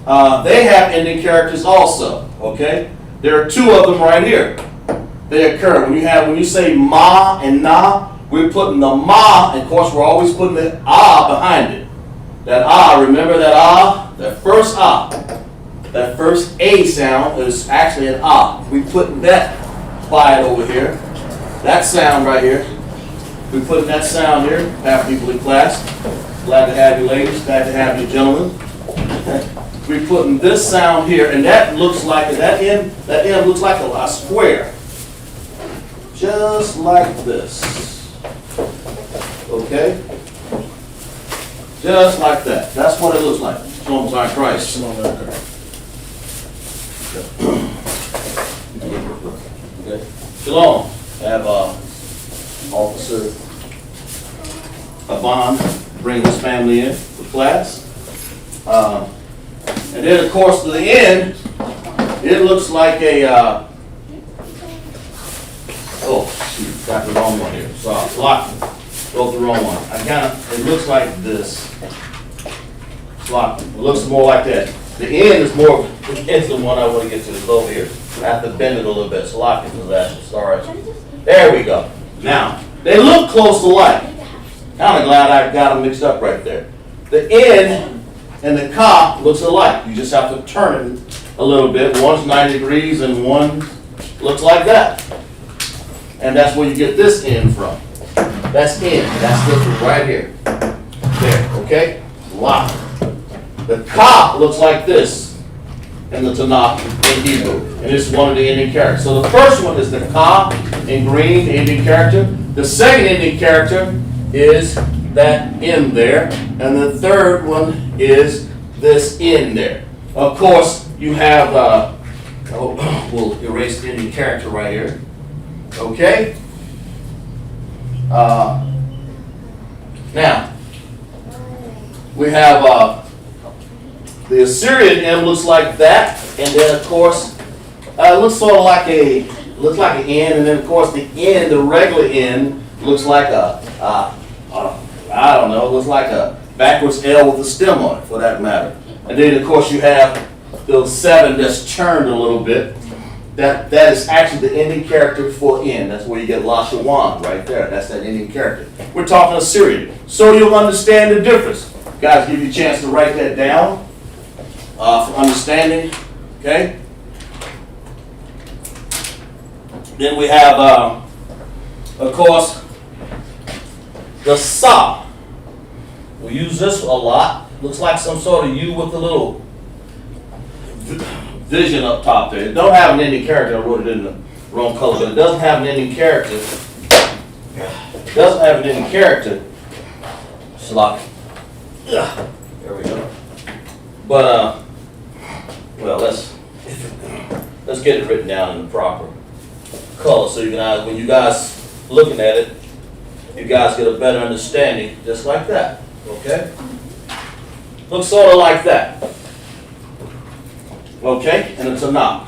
They have ending characters also, okay? There are 2 of them right here. They occur. When you say ma and na, we're putting the ma, and of course we're always putting the ah behind it. That ah, remember that ah? That first ah. That first A sound is actually an ah. We put that quiet over here. That sound right here. We put that sound here. Half people in class. Glad to have you ladies. Glad to have you gentlemen. We're putting this sound here, and that looks like that end looks like a square. Just like this. Okay? Just like that. That's what it looks like. Shalom Zion Christ. Okay. Shalom. I have Officer Aban bring his family in for class. And then, of course, to the end, it looks like a, oh, shoot, got the wrong one here. So I wrote the wrong one. It looks like this. It looks more like that. The end is more, the end's the one I want to get to, is over here. I have to bend it a little bit. So lock it to that. Sorry. There we go. Now, they look close to like. Kind of glad I got them mixed up right there. The end and the ka looks alike. You just have to turn it a little bit. One's 90 degrees and one looks like that. And that's where you get this end from. That's in. That's this one right here. There, okay? Lock. The ka looks like this in the Tanakh in Hebrew. And it's one of the ending characters. So the first one is the ka in green, the ending character. The second ending character is that in there. And the third one is this in there. Of course, you have, we'll erase the ending character right here. Okay? Now, we have the Assyrian M looks like that, and then of course, it looks sort of like an N, and then of course the N, the regular N, looks like I don't know, it looks like a backwards L with a stem on it, for that matter. And then of course you have the 7 that's turned a little bit. That is actually the ending character for N. That's where you get LASHAWAN right there. That's that ending character. We're talking Assyrian. So you'll understand the difference. Guys, give you a chance to write that down for understanding. Okay? Then we have, of course, the sa. We use this a lot. Looks like some sort of U with a little vision up top there. It don't have an ending character. I wrote it in the wrong color, but it doesn't have an ending character. It doesn't have an ending character. Sloppy. There we go. But well, let's get it written down in the proper color so you can, when you guys looking at it, you guys get a better understanding, just like that. Okay? Looks sort of like that. Okay, and it's a knock.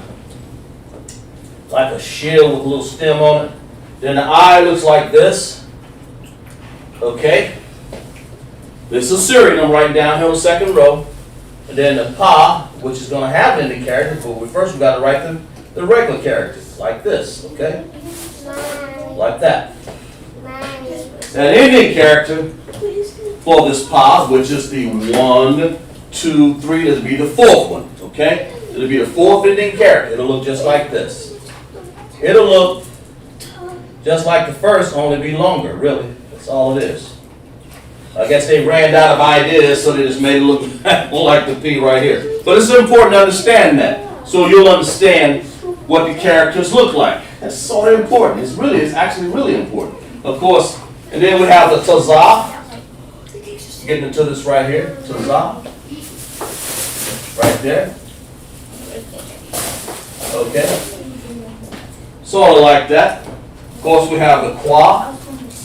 Like a shield with a little stem on it. Then the eye looks like this. Okay. This is Assyrian I'm writing down here on the second row. And then the pa, which is going to have an ending character, but first we've got to write the regular characters, like this, okay? Like that. An ending character for this pa, which is the 1, 2, 3, this will be the fourth one, okay? It'll be the fourth ending character. It'll look just like this. It'll look just like the first, only be longer, really. That's all it is. I guess they ran out of ideas, so they just made it look like the P right here. But it's important to understand that, so you'll understand what the characters look like. That's sort of important. It's actually really important. Of course, and then we have the tazah. Getting into this right here, tazah. Right there. Okay. Sort of like that. Of course, we have the qua,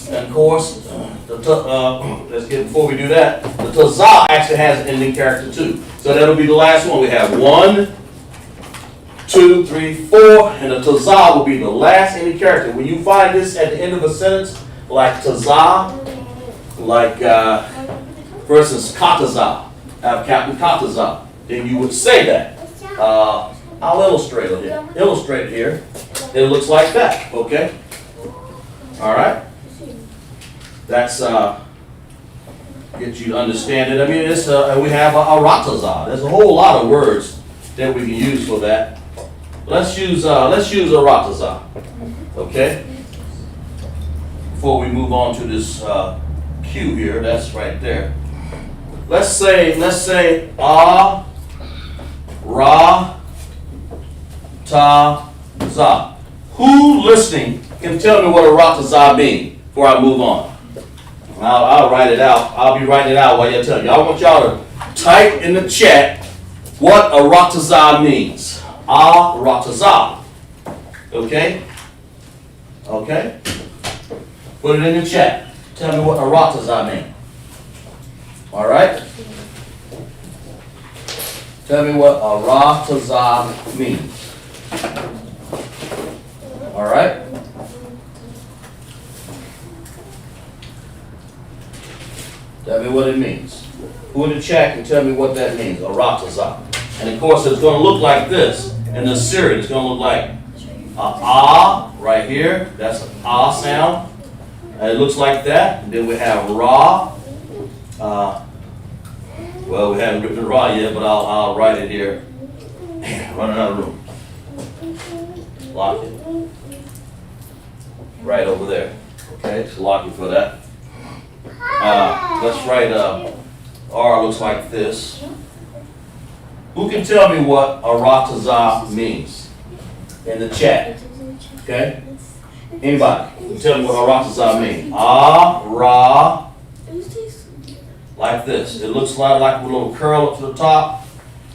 and of course, before we do that, the tazah actually has an ending character too. So that'll be the last one. We have 1, 2, 3, 4, and the tazah will be the last ending character. When you find this at the end of a sentence, like tazah, like for instance, katazah, have Captain Katazah, then you would say that. I'll illustrate it here. Illustrate it here. It looks like that. Okay. All right. That's get you to understand it. I mean, it's we have a ratazah. There's a whole lot of words that we can use for that. Let's use Aratazah. Okay? Before we move on to this Q here, that's right there. Let's say Aratazah. Who listening can tell me what Aratazah means before I move on? I'll write it out. I'll be writing it out while you're telling you. I want y'all to type in the chat what Aratazah means. Aratazah. Okay? Okay? Put it in the chat. Tell me what Aratazah means. All right? Tell me what Aratazah means. All right? Tell me what it means. Who in the chat can tell me what that means? Aratazah. And of course, it's going to look like this. In the Assyrian, it's going to look like right here. That's an sound. And it looks like that. And then we have Ra. Well, we haven't written Ra yet, but I'll write it here. Running out of room. Lock it. Right over there. Okay, so lock it for that. Let's write R looks like this. Who can tell me what Aratazah means in the chat? Okay? Anybody can tell me what Aratazah means? Ra. Like this. It looks like a little curl up to the top.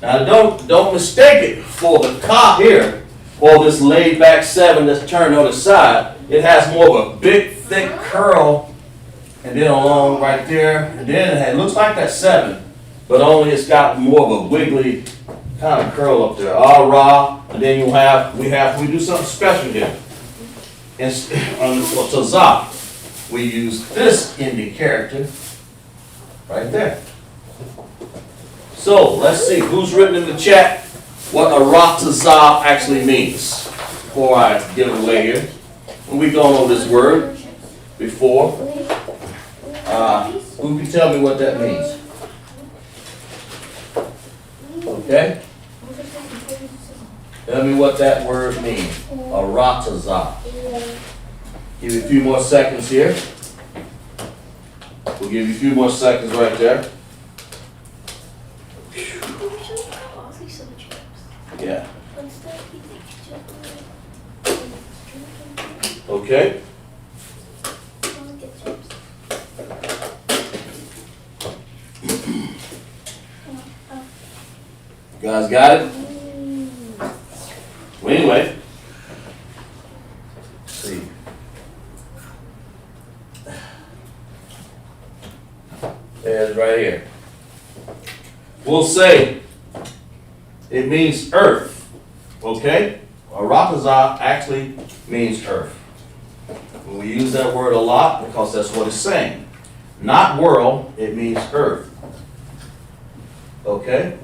Now don't mistake it for the ka here, or this laid back 7 that's turned on the side. It has more of a big, thick curl, and then along right there, and then it looks like that 7, but only it's got more of a wiggly kind of curl up there. Ra, and then we do something special here. And for Tazah, we use this ending character right there. So let's see who's written in the chat what Aratazah actually means before I give it away here. We've gone over this word before. Who can tell me what that means? Okay? Tell me what that word means. Aratazah. Give you a few more seconds here. We'll give you a few more seconds right there. Yeah. Okay. You guys got it? Well, anyway. Let's see. There's right here. We'll say it means earth. Okay? Aratazah actually means earth. We use that word a lot because that's what it's saying. Not world, it means earth. Okay?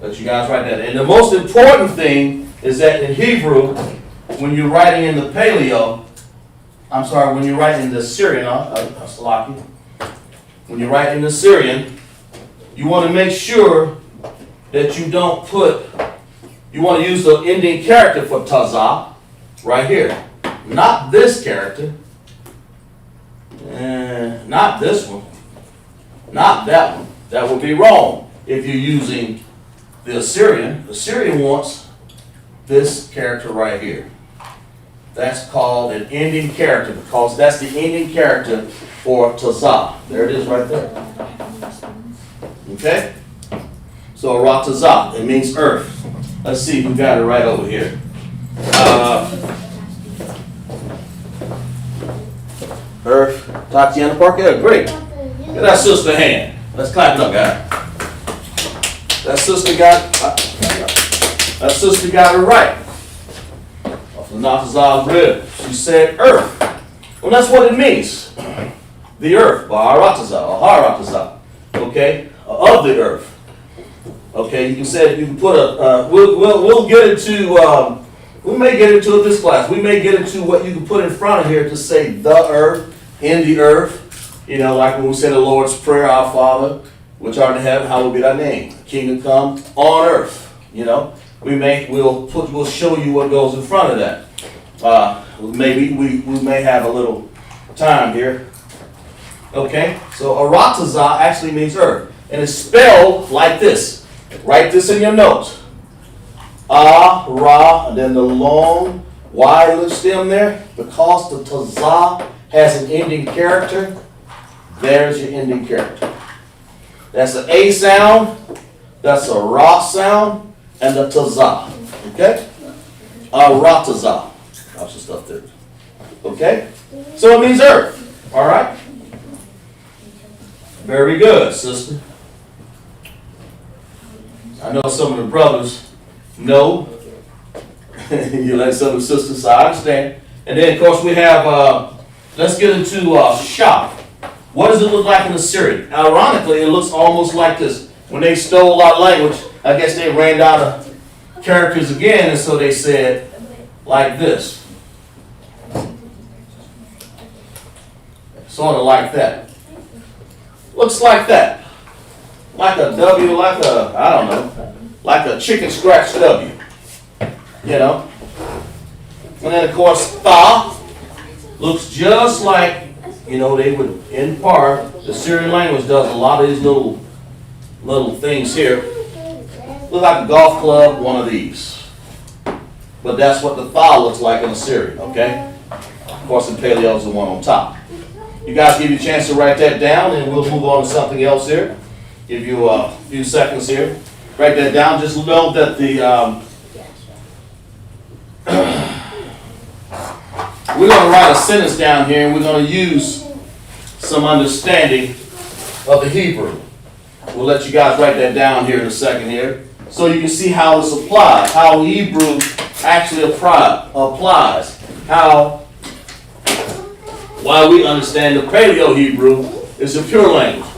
Let you guys write that. And the most important thing is that in Hebrew, when you're writing in the PALEO, when you're writing in the Assyrian, when you write in the Assyrian, you want to make sure that you don't you want to use the ending character for Tazah right here. Not this character. Not this one. Not that one. That would be wrong if you're using the Assyrian. The Assyrian wants this character right here. That's called an ending character because that's the ending character for Tazah. There it is right there. Okay? So Aratazah, it means earth. Let's see who got it right over here. Earth, Tatiana Parker, great. Get that sister a hand. Let's clap it up, guys. That sister got it right. Off the Natazah's rib, she said earth. Well, that's what it means. The earth, Aratazah, or Haratazah. Okay, of the earth. Okay, you can put we'll get into, we may get into this class. We may get into what you can put in front of here to say the earth, in the earth. You know, like when we say the Lord's Prayer, our Father, which art in heaven, hallowed be thy name. Kingdom come on earth. We'll show you what goes in front of that. Maybe we may have a little time here. Okay, so aratazah actually means earth, and it's spelled like this. Write this in your notes. Ra, and then the long Y lip stem there, because the tazah has an ending character. There's your ending character. That's an A sound, that's a Ra sound, and the tazah. Okay? Aratazah. Lots of stuff there. Okay? So it means earth. Alright? Very good, sister. I know some of the brothers know. You let some of the sisters, so I understand. And then, of course, we have, let's get into shop. What does it look like in Assyrian? Ironically, it looks almost like this. When they stole our language, I guess they ran out of characters again, and so they said like this. Sort of like that. Looks like that. Like a W, like a, I don't know, like a chicken scratch W. You know? And then, of course, Tha looks just like, you know, they would, in part, the Syrian language does a lot of these little things here. Look like a golf club, one of these. But that's what the Tha looks like in Assyrian, okay? Of course, the Paleo is the one on top. You guys give you a chance to write that down, and we'll move on to something else here. Give you a few seconds here. Write that down. Just know that the we're going to write a sentence down here, and we're going to use some understanding of the Hebrew. We'll let you guys write that down here in a second here, so you can see how this applies, how Hebrew actually applies, why we understand the Paleo Hebrew is a pure language,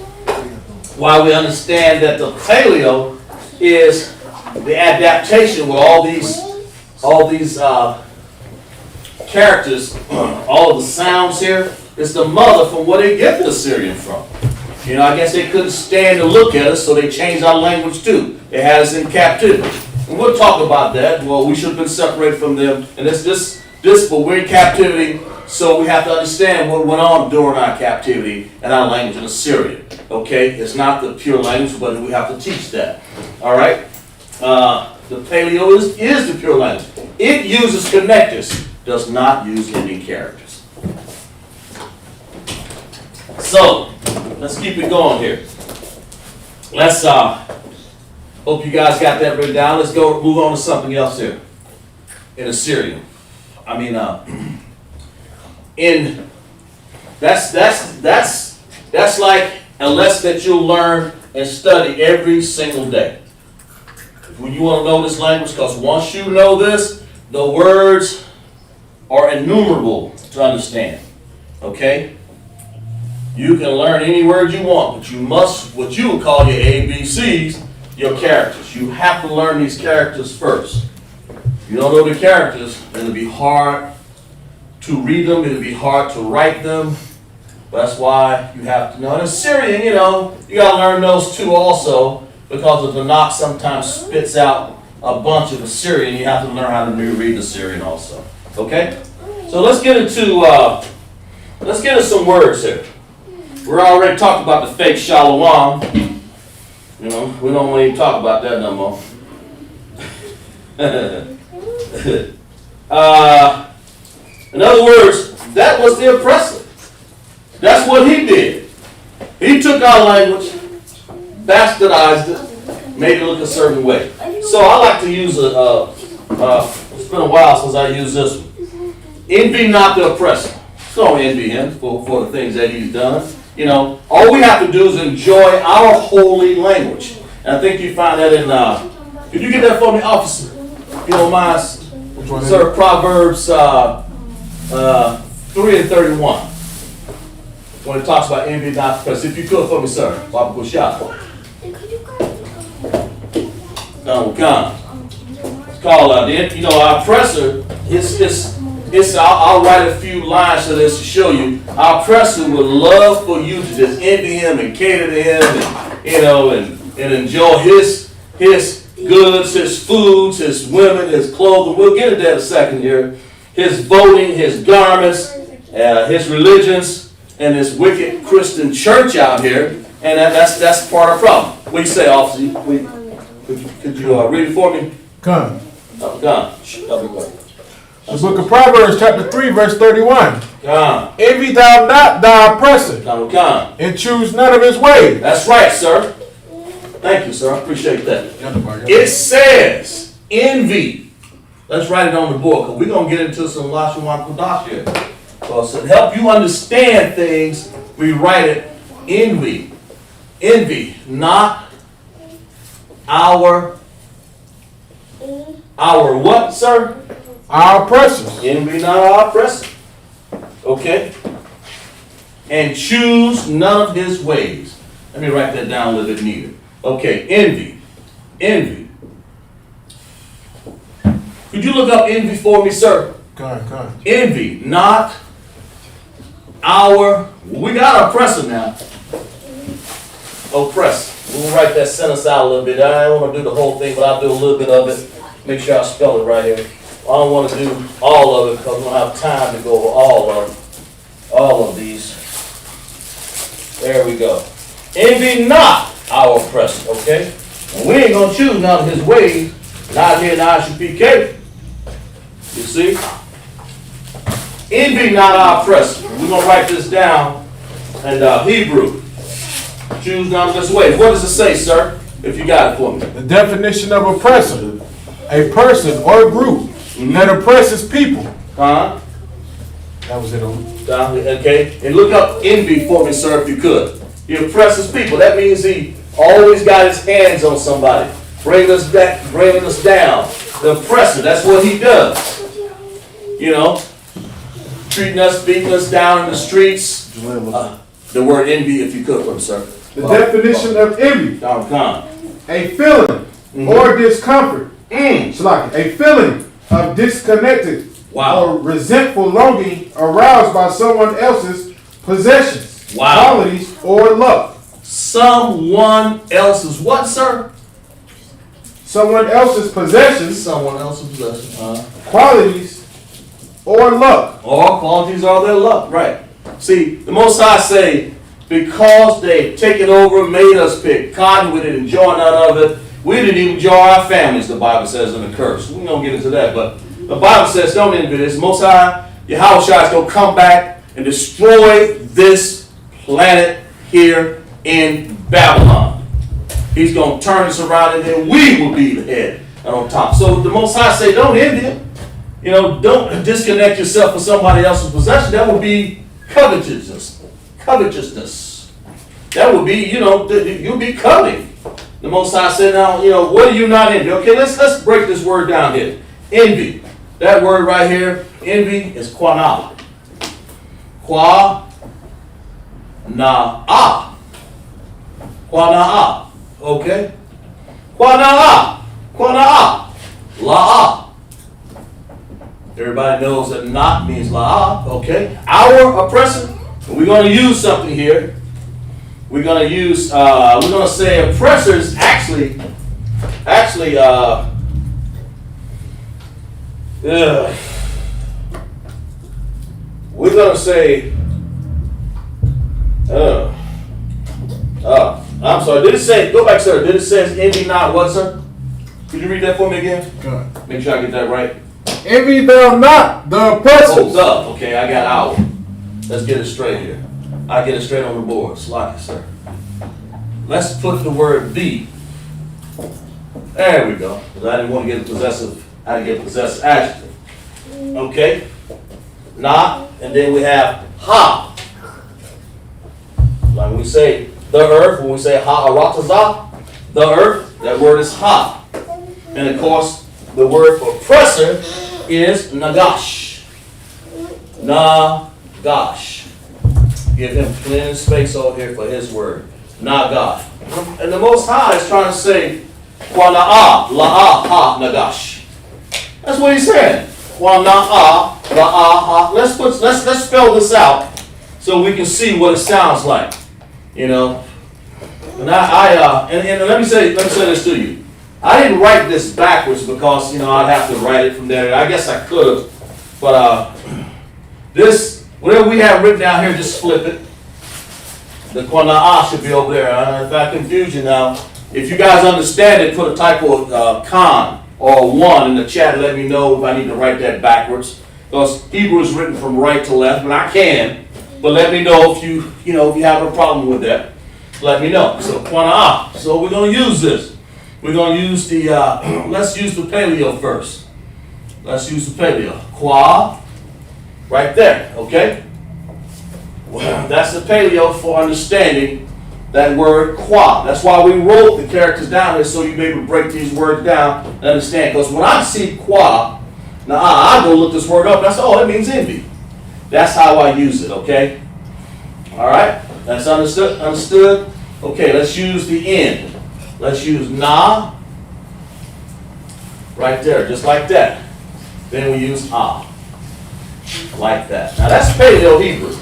why we understand that the Paleo is the adaptation with all these characters, all of the sounds here. It's the mother from where they get the Assyrian from. You know, I guess they couldn't stand to look at us, so they changed our language too. They had us in captivity. And we'll talk about that. Well, we should have been separated from them. And but we're in captivity, so we have to understand what went on during our captivity and our language in Assyrian. Okay? It's not the pure language, but we have to teach that. All right? The Paleo is the pure language. It uses connectors, does not use ending characters. So, let's keep it going here. Let's, hope you guys got that written down. Let's go move on to something else here. In Assyrian. That's like a lesson that you'll learn and study every single day. When you want to know this language, because once you know this, the words are innumerable to understand. Okay? You can learn any word you want, but you must, what you would call your ABCs, your characters. You have to learn these characters first. If you don't know the characters, it'll be hard to read them, it'll be hard to write them. That's why you have to know. And Assyrian, you know, you got to learn those two also, because the Tanakh sometimes spits out a bunch of Assyrian. You have to learn how to read Assyrian also. Okay? So let's get into some words here. We're already talking about the fake LASHAWAN. You know, we don't want to even talk about that no more. In other words, that was the oppressor. That's what he did. He took our language, bastardized it, made it look a certain way. So I like to use it's been a while since I used this one. Envy not the oppressor. So don't envy him for the things that he's done. You know, all we have to do is enjoy our holy language. And I think you find that in, could you get that for me, officer? If you don't mind, sir, Proverbs 3:31. When it talks about envy not the oppressor. If you could for me, sir. Baba Kushah. No, come. It's called, you know, our oppressor, I'll write a few lines to this to show you. Our oppressor would love for you to just envy him and cater to him and, you know, and enjoy his goods, his foods, his women, his clothing. We'll get into that in a second here. His voting, his garments, his religions, and this wicked Christian church out here. And that's part of the problem. What do you say, officer? Could you read it for me? Come. Oh, God. The book of Proverbs, chapter 3, verse 31. Come. Envy thou not thy oppressor, Come. and choose none of his ways. That's right, sir. Thank you, sir. I appreciate that. It says envy. Let's write it on the board, because we're going to get into some LASHAWAN QADASH here. So to help you understand things, we write it envy. Envy, not our what, sir? Our oppressors. Envy, not our oppressor. Okay? And choose none of his ways. Let me write that down a little bit neater. Okay, envy. Envy. Could you look up envy for me, sir? Come. Envy, not our, we got oppressor now. Oppressor. We'll write that sentence out a little bit. I don't want to do the whole thing, but I'll do a little bit of it. Make sure I spell it right here. I don't want to do all of it because we don't have time to go over all of these. There we go. Envy not our oppressor, okay? And we ain't going to choose none of his ways. Not here in ISUPK. You see? Envy not our oppressor. We're going to write this down in Hebrew. Choose none of his ways. What does it say, sir? If you got it for me. The definition of oppressor: a person or group that oppresses people. Huh? That was it. Okay. And look up envy for me, sir, if you could. He oppresses people. That means he always got his hands on somebody, bringing us back, bringing us down. The oppressor. That's what he does. You know, treating us, beating us down in the streets. The word envy, if you could, for me, sir. The definition of envy: a feeling or discomfort. A feeling of disconnected or resentful longing aroused by someone else's possessions, qualities, or luck. Someone else's what, sir? Someone else's possessions. Someone else's possessions. Qualities or luck. Or qualities are their luck, right. See, the Most High say, because they've taken over, made us pick cotton, we didn't enjoy none of it. We didn't even enjoy our families, the Bible says in the curse. We don't get into that, but the Bible says don't envy this. Most High, Yahushua is going to come back and destroy this planet here in Babylon. He's going to turn us around and then we will be the head and on top. So the Most High say don't envy him. You know, don't disconnect yourself from somebody else's possession. That would be covetousness. That would be, you know, you'll be coveting. The Most High said, now, you know, what do you not envy? Okay, let's break this word down here. Envy. That word right here, envy, is quana. Quana-ah. Quana-ah. Okay? Quana-ah. Quana-ah. La-ah. Everybody knows that not means la-ah. Okay? Our oppressor. We're going to use something here. We're going to use, we're going to say oppressors actually, we're going to say, I'm sorry, did it say, go back, sir, did it say envy not what, sir? Could you read that for me again? Good. Make sure I get that right. Envy thou not the oppressors. Oh, okay, I got our. Let's get it straight here. I'll get it straight on the board. Sloppy, sir. Let's put the word be. There we go. Because I didn't want to get possessive. I didn't get possessive adjective. Okay? Not, and then we have ha. Like when we say the earth, when we say ha-aratazah, the earth, that word is ha. And of course, the word for oppressor is nagash. Nagash. Give him plenty of space over here for his word. Nagash. And the Most High is trying to say, Quana'a, la'a, ha, nagash. That's what he's saying. Quana'a, la'a, ha. Let's spell this out so we can see what it sounds like. You know, And and let me say this to you. I didn't write this backwards because, you know, I'd have to write it from there. I guess I could have, but this, whatever we have written down here, just flip it. The Qana'ah should be over there. If I confuse you now, if you guys understand it, put a type of con or 1 in the chat and let me know if I need to write that backwards. Because Hebrew is written from right to left, and I can. But let me know if you have a problem with that. Let me know. So Qana'ah. So we're going to use this. We're going to use the, let's use the paleo first. Let's use the paleo. Qua, right there, okay? Well, that's the paleo for understanding that word qua. That's why we wrote the characters down here so you'll be able to break these words down and understand. Because when I see qua, now I go look this word up and I say, oh, it means envy. That's how I use it, okay? All right? That's understood? Understood? Okay, let's use the end. Let's use na, right there, just like that. Then we use ah, like that. Now that's Paleo Hebrew,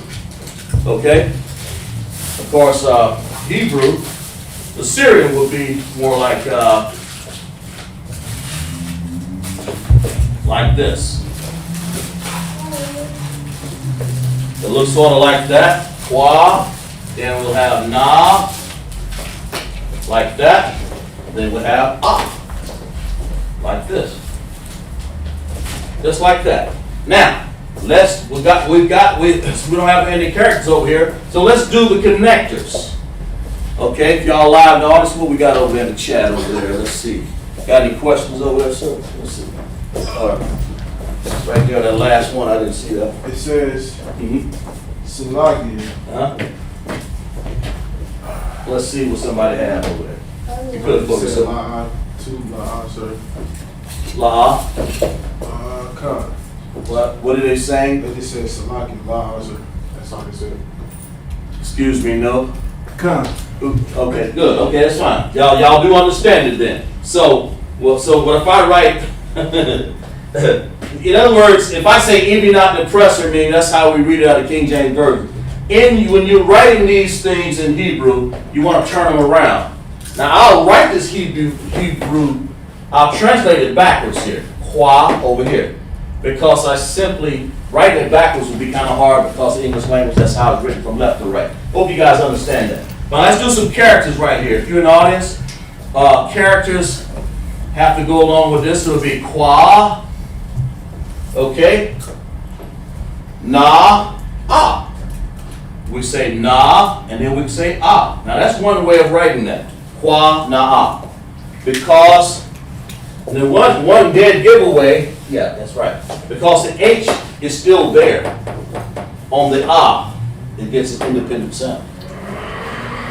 okay? Of course, Hebrew, Assyrian would be more like this. It looks sort of like that, qua, then we'll have na, like that, then we'll have ah, like this. Just like that. Now, we don't have any characters over here, so let's do the connectors. Okay, if y'all live notice what we got over there in the chat over there. Let's see. Got any questions over there, sir? Let's see. Right there, that last one, I didn't see that. It says, Salakia. Huh? Let's see what somebody had over there. You could have focused up. La'ah, sir. La'ah. Con. What are they saying? They just said Salakia, La'ah, sir. That's all they said. Excuse me, no? Con. Okay, good. Okay, that's fine. Y'all do understand it then. So what if I write, in other words, if I say envy not the oppressor, meaning that's how we read it out of King James Version. When you're writing these things in Hebrew, you want to turn them around. Now I'll write this Hebrew, I'll translate it backwards here. Qua over here. Because I simply, writing it backwards would be kind of hard because the English language, that's how it's written from left to right. Hope you guys understand that. Now let's do some characters right here. If you're in the audience, characters have to go along with this. So it'll be qua, okay, na, ah. We say na, and then we say ah. Now that's one way of writing that. Qua, na, ah. Because the one dead giveaway, yeah, that's right. Because the H is still there on the ah. It gets an independent sound.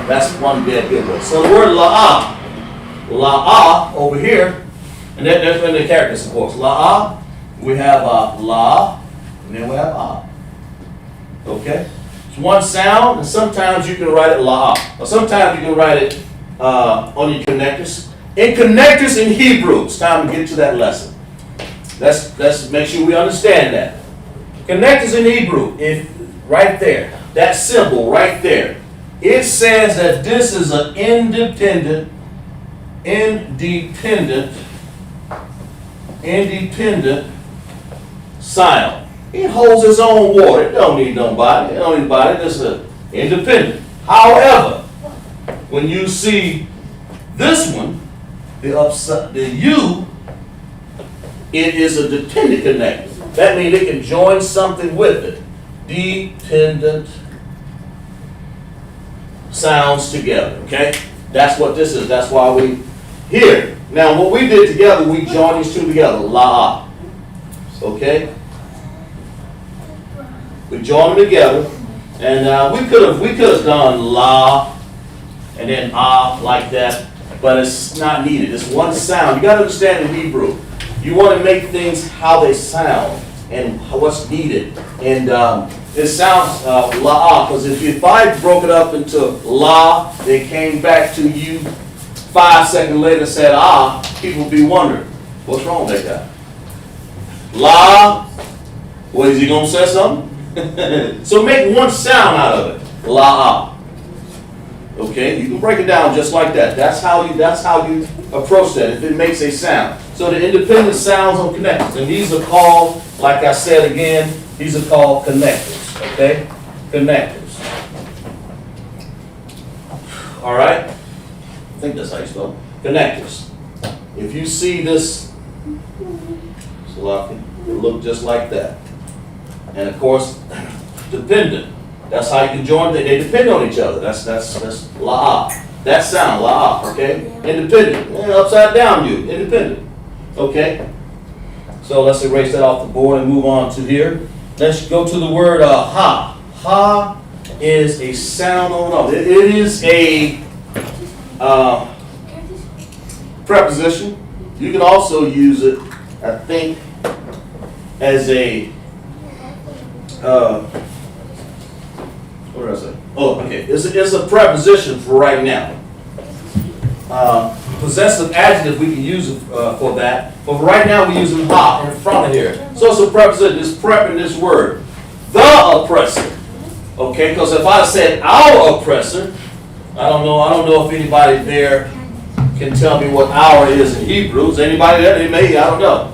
That's one dead giveaway. So the word la'ah, la'ah over here, and there's the characters, of course. La'ah, we have la, and then we have ah. Okay? It's one sound, and sometimes you can write it la'ah. Or sometimes you can write it on your connectors. In connectors in Hebrew, it's time to get to that lesson. Let's make sure we understand that. Connectors in Hebrew, right there, that symbol right there, it says that this is an independent sound. It holds its own water. It don't need nobody. It don't need anybody. It's independent. However, when you see this one, the U, it is a dependent connector. That means it can join something with it. Dependent sounds together, okay? That's what this is. That's why we here. Now, what we did together, we joined these two together. La, okay? We joined them together, and we could have done la and then ah like that, but it's not needed. It's one sound. You got to understand in Hebrew. You want to make things how they sound and what's needed. And it sounds la'ah, because if I broke it up into la, they came back to you 5 seconds later and said ah, people would be wondering, what's wrong with that guy? La, what is he going to say something? So make one sound out of it. La'ah. Okay, you can break it down just like that. That's how you approach that, if it makes a sound. So the independent sounds on connectors, and these are called, like I said again, these are called connectors, okay? Connectors. All right? I think that's how you spell it. Connectors. If you see this, it'll look just like that. And of course, dependent. That's how you can join. They depend on each other. That's la. That sound la. Okay. Independent. Upside down U. Independent. Okay. So let's erase that off the board and move on to here. Let's go to the word ha. Ha is a sound on. It is a preposition. You can also use it, I think, as a what did I say? Oh, okay. It's a preposition for right now. Possessive adjective, we can use it for that. But for right now, we're using ha in front of here. So it's a preposition. It's prepping this word. The oppressor. Okay, because if I said our oppressor, I don't know if anybody there can tell me what our is in Hebrew. Is anybody there? They may, I don't know.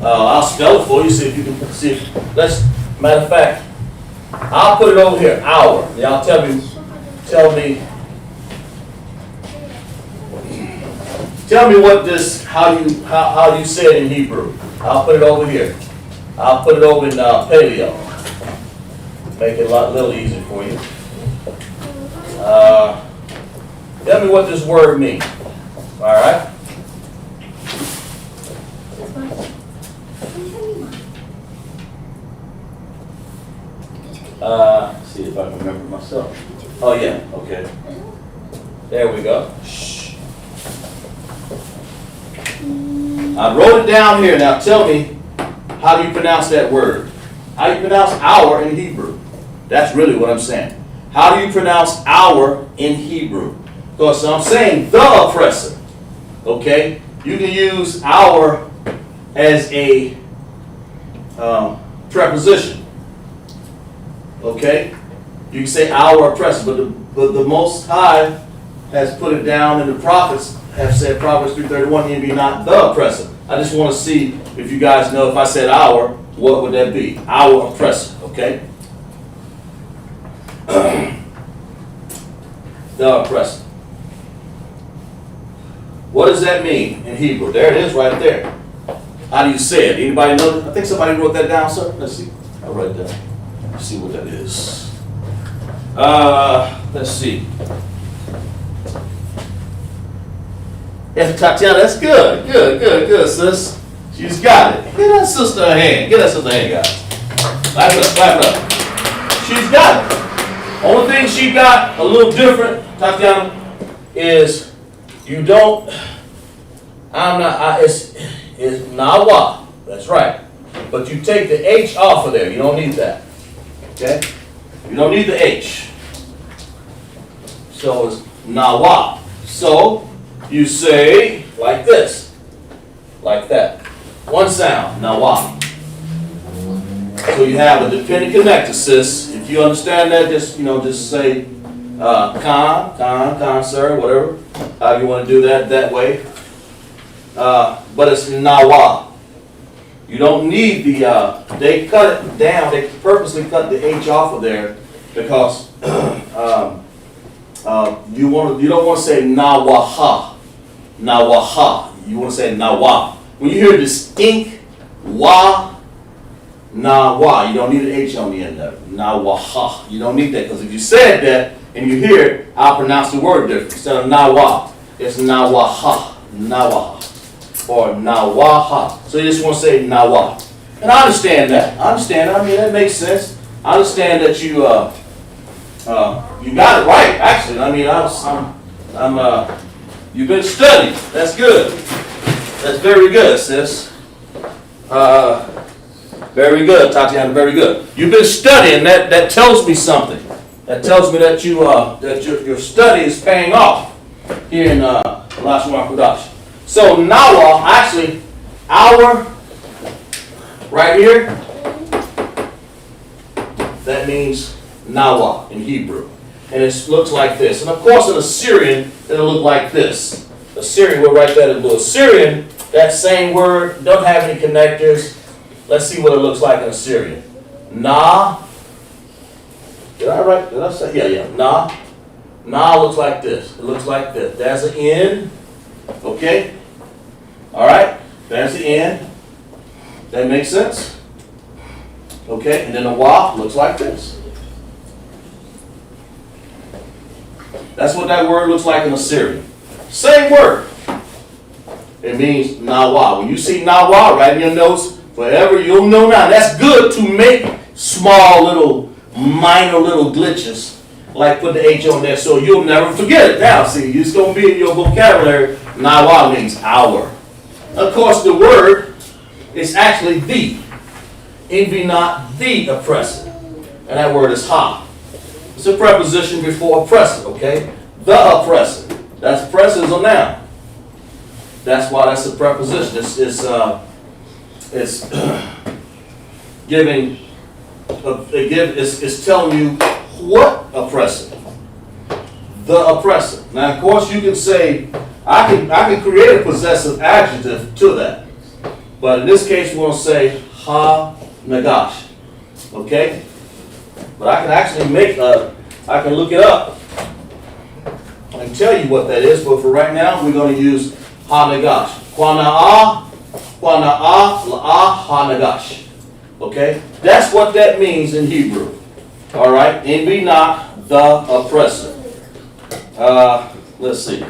I'll spell it for you, see if you can see. Matter of fact, I'll put it over here, our. Y'all tell me what this, how you say it in Hebrew. I'll put it over here. I'll put it over in PALEO. Make it a little easier for you. Tell me what this word means. All right. See if I can remember myself. Oh yeah, okay. There we go. Shh. I wrote it down here. Now tell me, how do you pronounce that word? How do you pronounce our in Hebrew? That's really what I'm saying. How do you pronounce our in Hebrew? Because I'm saying the oppressor. Okay? You can use our as a preposition. Okay? You can say our oppressor, but the Most High has put it down, and the prophets have said, Proverbs 3:31, and be not the oppressor. I just want to see if you guys know, if I said our, what would that be? Our oppressor, okay? The oppressor. What does that mean in Hebrew? There it is right there. How do you say it? Anybody know? I think somebody wrote that down, sir. Let's see. I'll write that. Let's see what that is. Let's see. Yeah, Tatiana, that's good. Good, sis. She's got it. Give that sister a hand. Give that sister a hand, guys. Clap it up. She's got it. Only thing she got a little different, Tatiana, is you don't, it's nawa. That's right. But you take the H off of there. You don't need that. Okay? You don't need the H. So it's nawa. So you say like this. Like that. One sound, nawa. So you have a dependent connector, sis. If you understand that, just say con, sir, whatever. How you want to do that way. But it's nawa. You don't need the, they cut it down, they purposely cut the H off of there because you don't want to say nawaha. You want to say nawa. When you hear distinct wa, nawa, you don't need an H on the end of it. Nawaha. You don't need that, because if you said that and you hear it, I'll pronounce the word different. Instead of nawa, it's nawaha. Or nawaha. So you just want to say nawa. And I understand that. I mean, that makes sense. I understand that you got it right, actually. I mean, you've been studying. That's good. That's very good, sis. Very good, Tatiana, very good. You've been studying. That tells me something. That tells me that your study is paying off here in LASHAWAN QADASH. So nawa, actually, our, right here, that means nawa in Hebrew. and it looks like this. And of course, in Assyrian, it'll look like this. Assyrian, we'll write that in blue. Assyrian, that same word, don't have any connectors. Let's see what it looks like in Assyrian. Na. Did I say? Yeah. Na. Na looks like this. It looks like this. There's an N. Okay? All right? There's the N. That makes sense? Okay? And then the Wa looks like this. That's what that word looks like in Assyrian. Same word. It means Nawa. When you see Nawa, write in your notes, forever you'll know now. That's good to make small little, minor little glitches. Like put the H on there so you'll never forget it. Now, see, it's going to be in your vocabulary. Nawa means hour. Of course, the word is actually the. Envy not the oppressor. And that word is ha. It's a preposition before oppressor, okay? The oppressor. That's oppressor is a noun. That's why that's a preposition. It's giving, it's telling you what oppressor. The oppressor. Now, of course, you can say, I can create a possessive adjective to that. But in this case, we're going to say ha nagash. Okay? But I can actually I can look it up. I can tell you what that is, but for right now, we're going to use ha nagash. Kwana'a, la'a, ha nagash. Okay? That's what that means in Hebrew. All right? Envy not the oppressor. Let's see.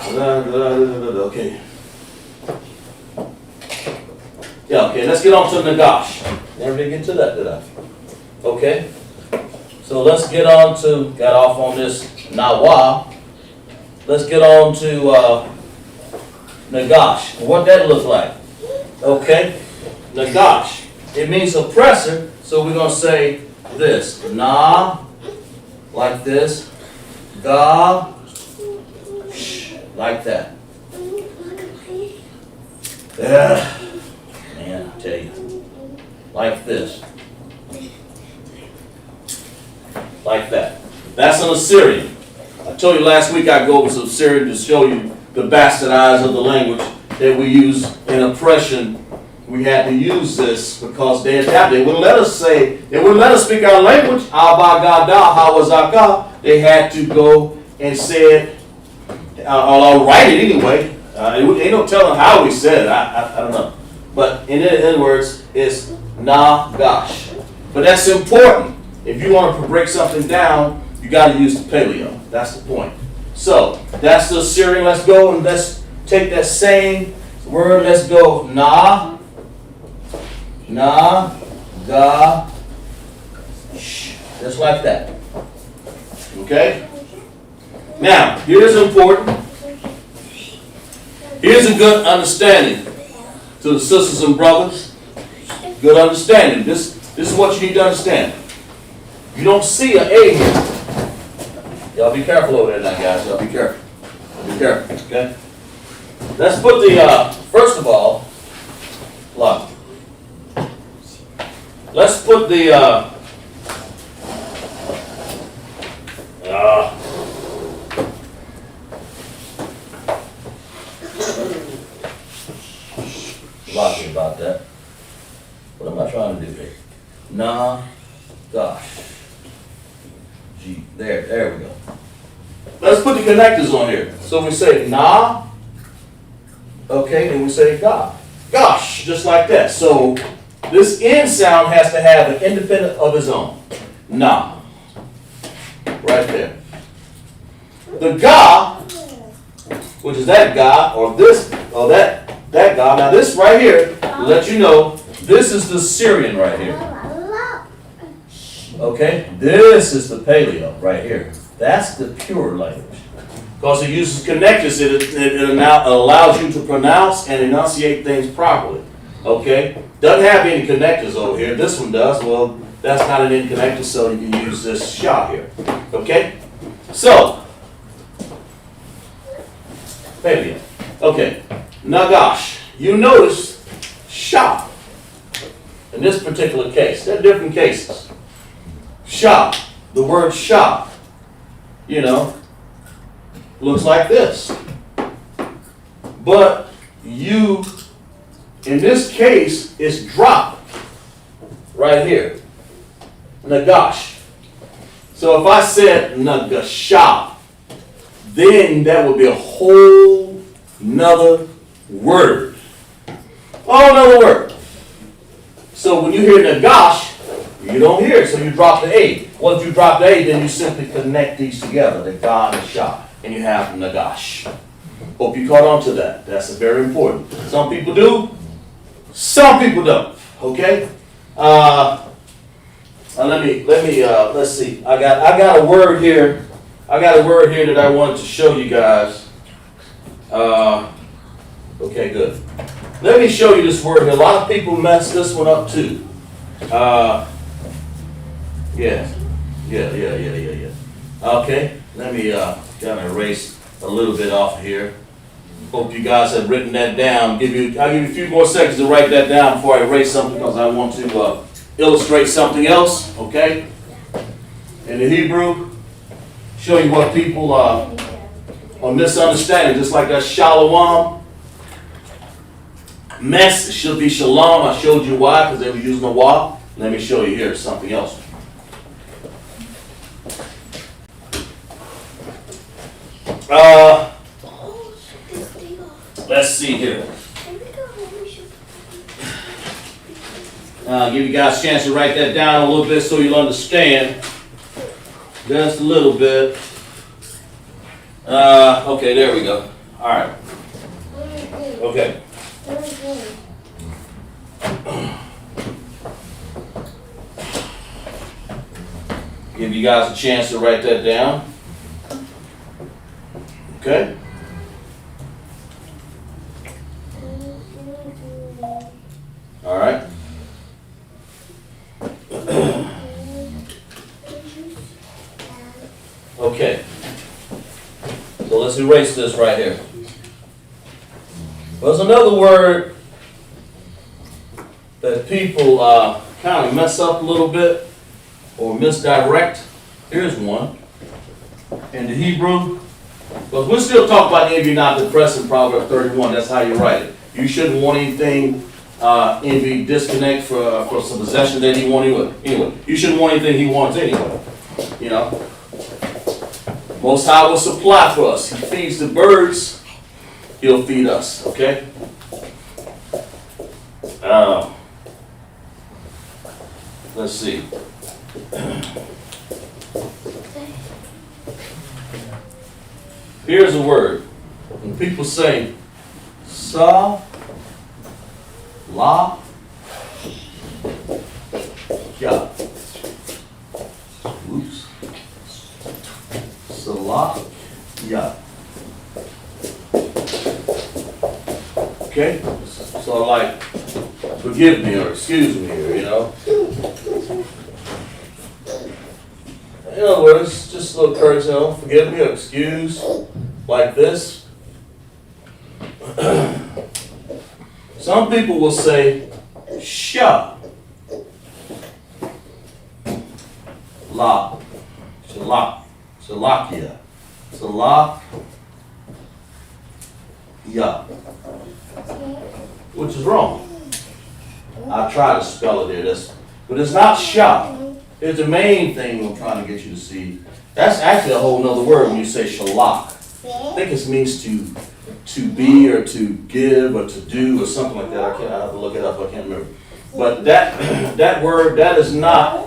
Okay. Yeah, okay, let's get on to Nagash. Never did get to that, did I? Okay. So let's get on to, got off on this Nawa. Let's get on to Nagash. What that look like. Okay. Nagash. It means oppressor, so we're going to say this. Na, like this. Ga, like that. Yeah. Man, I tell you. Like this. Like that. That's an Assyrian. I told you last week I'd go over some Assyrian to show you the bastardized of the language that we use in oppression. We had to use this because they adapted. They wouldn't let us say, they wouldn't let us speak our language. Abagada, hawazaka. They had to go and say it, or write it anyway. Ain't no telling how we said it. I don't know. But in other words, it's nagash. But that's important. If you want to break something down, you got to use the paleo. That's the point. So that's the Assyrian. Let's go and let's take that same word. Let's go na, ga, sh. Just like that. Okay? Now, here's important. Here's a good understanding to the sisters and brothers. Good understanding. This is what you need to understand. You don't see an A here. Y'all be careful over there now, guys. Y'all be careful. Be careful, okay? Let's put the, first of all, look. Let's put the, Locky about that. What am I trying to do here? Nah, gosh. Gee, there we go. Let's put the connectors on here. So we say nah, okay, and we say God. Gosh, just like that. So this N sound has to have an independent of its own. Nah. Right there. The Ga, which is that Ga, or this, or that God. Now this right here, let you know, this is the Syrian right here. Okay? This is the Paleo right here. That's the pure language. Because it uses connectors, it allows you to pronounce and enunciate things properly. Okay? Doesn't have any connectors over here. This one does. Well, that's not an in connector, so you can use this shot here. Okay? So, Paleo. Okay. Nagash. You notice shop. In this particular case. There are different cases. Shop. The word shop. you know, looks like this. But you, in this case, it's dropped right here. Nagash. So if I said Nagasha, then that would be a whole nother word. Whole nother word. So when you hear Nagash, you don't hear it, so you drop the A. Once you drop the A, then you simply connect these together, the Ga and Sha, and you have Nagash. Hope you caught on to that. That's very important. Some people do, some people don't. Okay? Let's see. I got a word here. I got a word here that I wanted to show you guys. Okay, good. Let me show you this word here. A lot of people mess this one up too. Yeah. Okay, let me kind of erase a little bit off of here. Hope you guys have written that down. I'll give you a few more seconds to write that down before I erase something, because I want to illustrate something else. Okay. In the Hebrew, show you what people are misunderstanding, just like that shalom. Mess should be shalom. I showed you why, because they were using a wa. Let me show you here something else. Let's see here. Give you guys a chance to write that down a little bit so you'll understand. Just a little bit. Okay, there we go. All right. Okay. Give you guys a chance to write that down. Okay. All right. Okay. So let's erase this right here. There's another word that people kind of mess up a little bit or misdirect. Here's one. In the Hebrew, because we're still talking about envy not depressing, Proverbs 31. That's how you write it. You shouldn't want anything, envy, disconnect for some possession that he wants anyway. You shouldn't want anything he wants anyway. You know. Most High will supply for us. He feeds the birds. He'll feed us. Okay. Let's see. Here's a word. When people say sa, la, ya. Oops. Salah, ya. Okay? So like, forgive me or excuse me, or, you know. In other words, just a little courtesy, you know, forgive me or excuse, like this. Some people will say, sha, la, shalak, shalakia, salak, ya, which is wrong. I try to spell it here, but it's not sha. It's the main thing I'm trying to get you to see. That's actually a whole nother word when you say shalak. I think it means to be or to give or to do or something like that. I have to look it up. I can't remember. But that word, that is not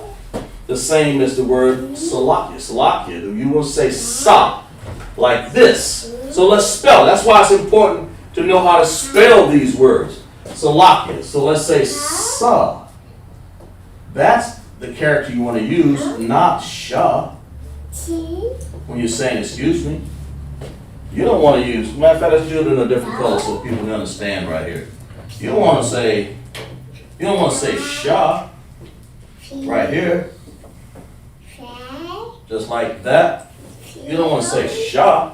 the same as the word salakia. Salakia. You will say sa, like this. So let's spell. That's why it's important to know how to spell these words. Salakia. So let's say sa. That's the character you want to use, not sha. When you're saying excuse me. You don't want to use, matter of fact, let's do it in a different color so people can understand right here. You don't want to say sha right here. Just like that. You don't want to say sha.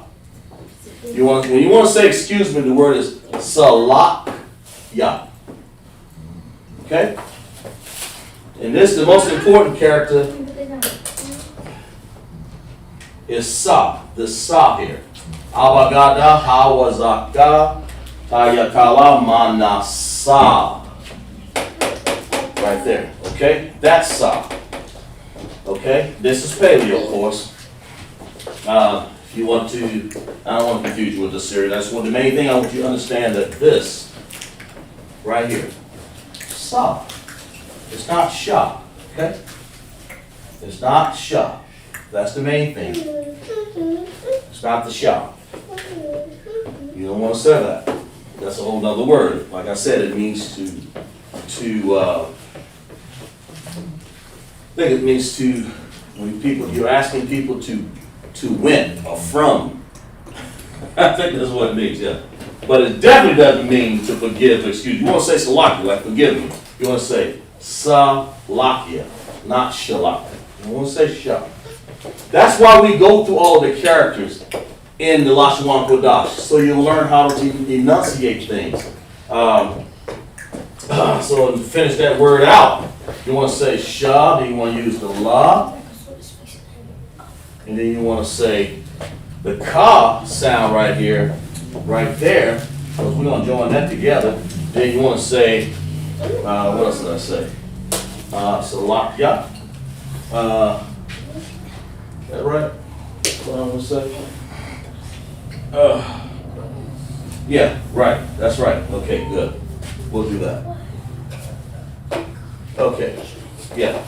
When you want to say excuse me, the word is salak ya. Okay? And this is the most important character is sa. This sa here. Abagada, hawazaka, tayakala, manasa. Right there. Okay? That's sa. Okay? This is paleo, of course. If you want to, I don't want to confuse you with this series. I just want the main thing I want you to understand that this, right here, sa. It's not sha. Okay? It's not sha. That's the main thing. It's not the sha. You don't want to say that. That's a whole nother word. Like I said, it means I think it means to, when you're asking people to win or from. I think that's what it means, yeah. But it definitely doesn't mean to forgive or excuse. You want to say salakia, like forgive me. You want to say salakia, not shalakia. You want to say sha. That's why we go through all of the characters in the LASHAWAN QADASH, so you'll learn how to enunciate things. So to finish that word out, you want to say sha, then you want to use the la, and then you want to say the ka sound right here, right there, because we're going to join that together. Then you want to say, what else did I say? Salakya. Is that right? What I'm going to say? Yeah, right. That's right. Okay, good. We'll do that. Okay. Yeah.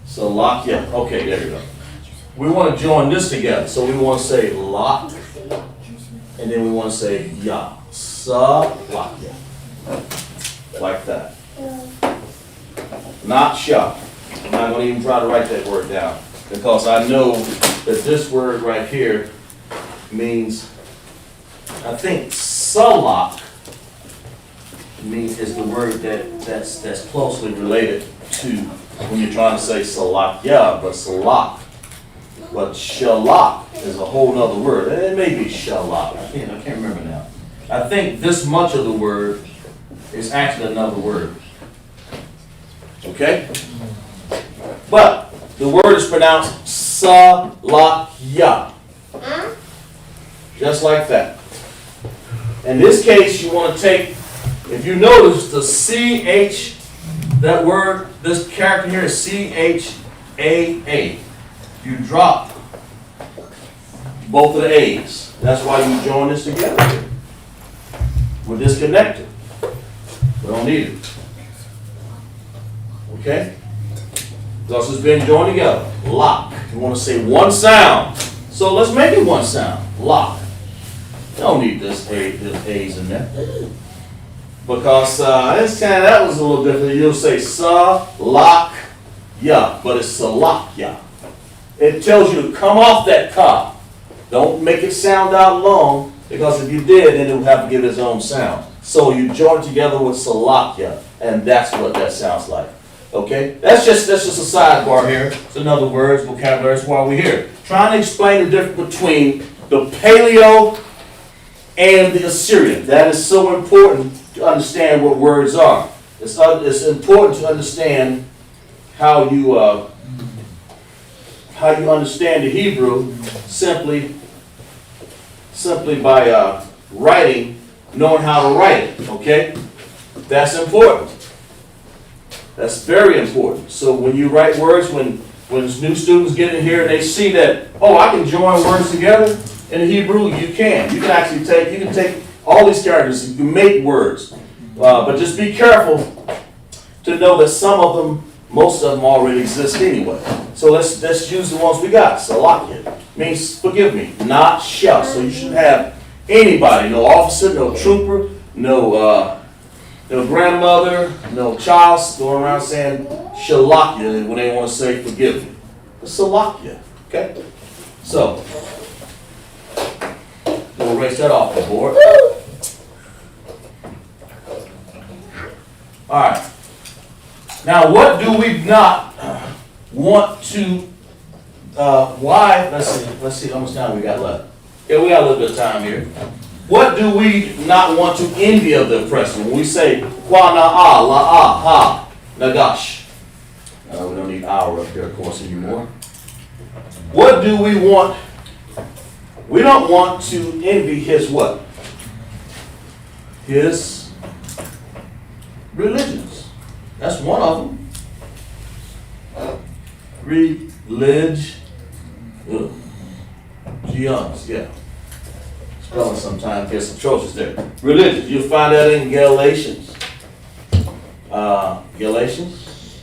Salakya. Okay, there you go. We want to join this together. So we want to say lak, and then we want to say ya. Salakya. Like that. Not sha. I'm not going to even try to write that word down, because I know that this word right here means, I think salak is the word that's closely related to when you're trying to say salakya, but salak. But shalak is a whole other word. It may be shalak. I can't remember now. I think this much of the word is actually another word. Okay? But the word is pronounced salakya. Just like that. In this case, you want to take, if you notice the CH, that word, this character here is CHAA. You drop both of the A's. That's why you join this together. We're disconnected. We don't need it. Okay? Thus it's been joined together. Lock. You want to say one sound. So let's make it one sound. Lock. Don't need this A's in there. Because that was a little different. You'll say sa, lock, ya, but it's salak, ya. It tells you to come off that ka. Don't make it sound out long, because if you did, then it would have to give its own sound. So you join it together with salakya, and that's what that sounds like. Okay? That's just a sidebar here. It's another words, vocabulary. That's why we're here. Trying to explain the difference between the Paleo and the Assyrian. That is so important to understand what words are. It's important to understand how you understand the Hebrew simply by writing, knowing how to write it. Okay, that's important. That's very important. So when you write words, when new students get in here and they see that, oh, I can join words together in Hebrew, you can. You can actually take all these characters. You can make words, but just be careful to know that some of them, most of them already exist anyway. So let's use the ones we got. Salakya means forgive me, not shall. So you shouldn't have anybody, no officer, no trooper, no grandmother, no child going around saying shalakya when they want to say forgive me. It's salakya. Okay? So we'll erase that off the board. All right. Now, what do we not want to? Why? Let's see. How much time we got left? Yeah, we got a little bit of time here. What do we not want to envy of the oppressor? When we say wa na a la a ha nagash, we don't need our up here, of course, anymore. What do we want We don't want to envy his what? His religions. That's one of them. Religions, yeah. Spelling sometimes gets atrocious there. Religions, you'll find that in Galatians. Galatians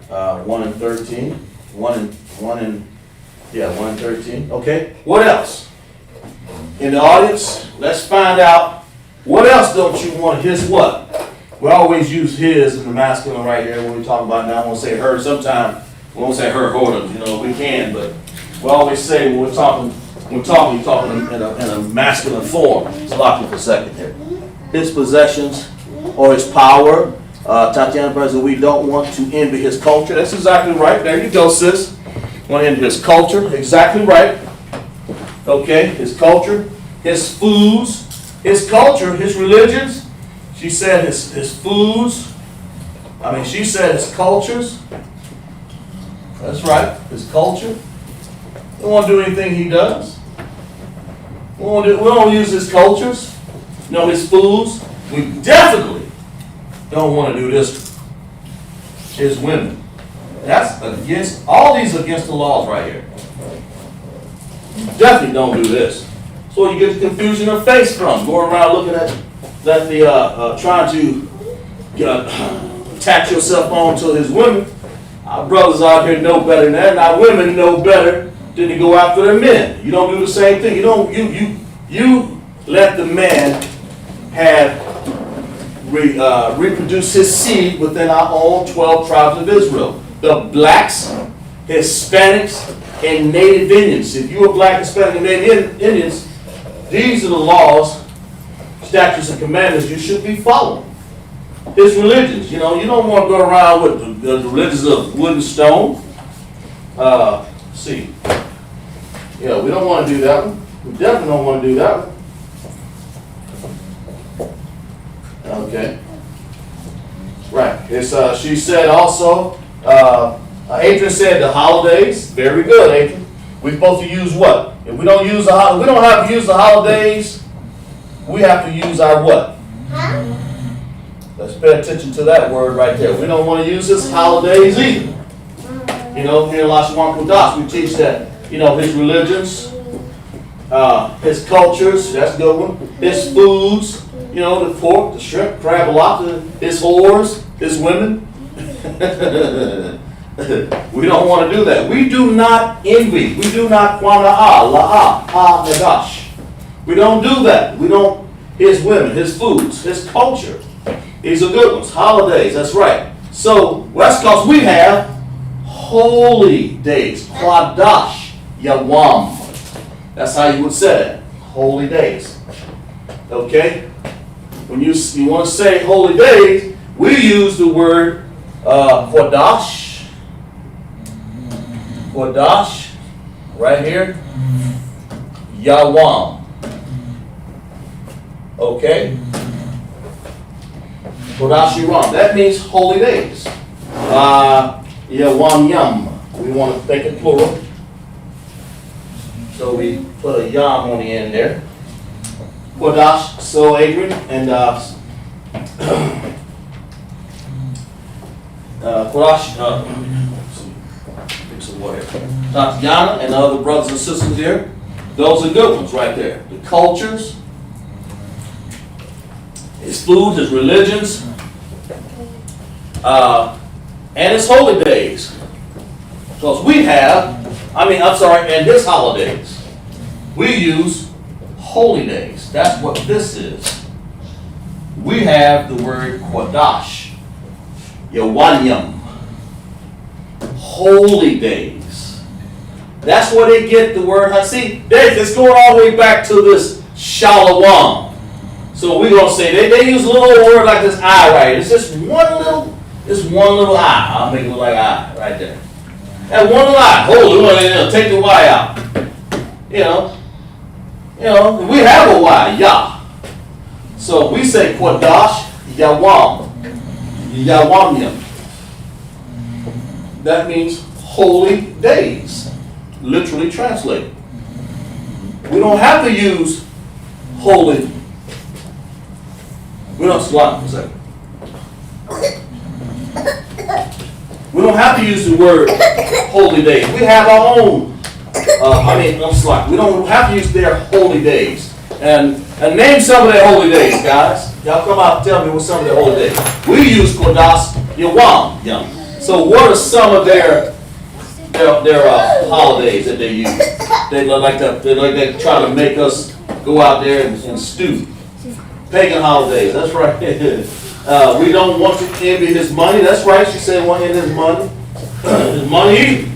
1 and 13. 1 and 13. Okay, what else? In the audience, let's find out what else don't you want his what? We always use his in the masculine right here when we talk about now. I won't say her. Sometimes we won't say her whoredoms, we can, but we always say when we're talking in a masculine form. So lock me for a second here. His possessions or his power. Tatiana President, we don't want to envy his culture. That's exactly right. There you go, sis. Want to envy his culture. Exactly right. Okay, his culture, his foods, his culture, his religions. She said his foods. She said his cultures. That's right, his culture. We don't want to do anything he does. We don't use his cultures. His foods. We definitely don't want to do this. His women. That's against, all these against the laws right here. You definitely don't do this. So you get the confusion of face from. Going around looking at trying to attach yourself on to his women. Our brothers out here know better than that, and our women know better than to go after their men. You don't do the same thing. You let the man have reproduce his seed within our own 12 tribes of Israel. The blacks, Hispanics, and Native Indians. If you are black, Hispanic, and Native Indians, these are the laws, statutes, and commandments you should be following. His religions, you don't want to go around with the religions of wood and stone. See. Yeah, we don't want to do that one. We definitely don't want to do that one. Okay. Right. It's, she said also, Adrian said the holidays. Very good, Adrian. We're supposed to use what? If we don't use we don't have to use the holidays, we have to use our what? Let's pay attention to that word right there. We don't want to use his holidays either. Here in LASHAWAN QADASH, we teach that, his religions, his cultures, that's a good one. His foods, the pork, the shrimp, crab, lobster, his whores, his women. We don't want to do that. We do not envy. We do not nagash. We don't do that. We don't, his women, his foods, his culture. These are good ones. Holidays, that's right. So, that's because we have holy days. QADASH Yawam. That's how you would say it. Holy days. Okay? When you want to say holy days, we use the word QADASH. QADASH. Right here. Yawam. Okay? QADASH Yawam. That means holy days. Yawam Yam. We want to make it plural. So we put a yam on the end there. QADASH, so Adrian, and QADASH, fix some water here. Tatiana and the other brothers and sisters here. Those are good ones right there. The cultures, his food, his religions, and his holy days. Because we have, and his holidays. We use holy days. That's what this is. We have the word QADASH, Yawanyam, holy days. That's where they get the word. See, it's going all the way back to this Shalawam. So we're going to say, they use a little word like this I right here. It's just one little I. I'll make it look like I right there. And one little I. Hold it, take the Y out. We have a Y, Yah. So we say QADASH Yawam. Yawamyam. That means holy days. Literally translated. We don't have to use holy. We don't slap for a second. We don't have to use the word holy days. We have our own. We don't have to use their holy days. And name some of their holy days, guys. Y'all come out and tell me what some of their holy days. We use QADASH, young. So what are some of their holidays that they use? They like to try to make us go out there and stew. Pagan holidays. That's right. We don't want to envy his money. That's right. She said want to envy his money. His money.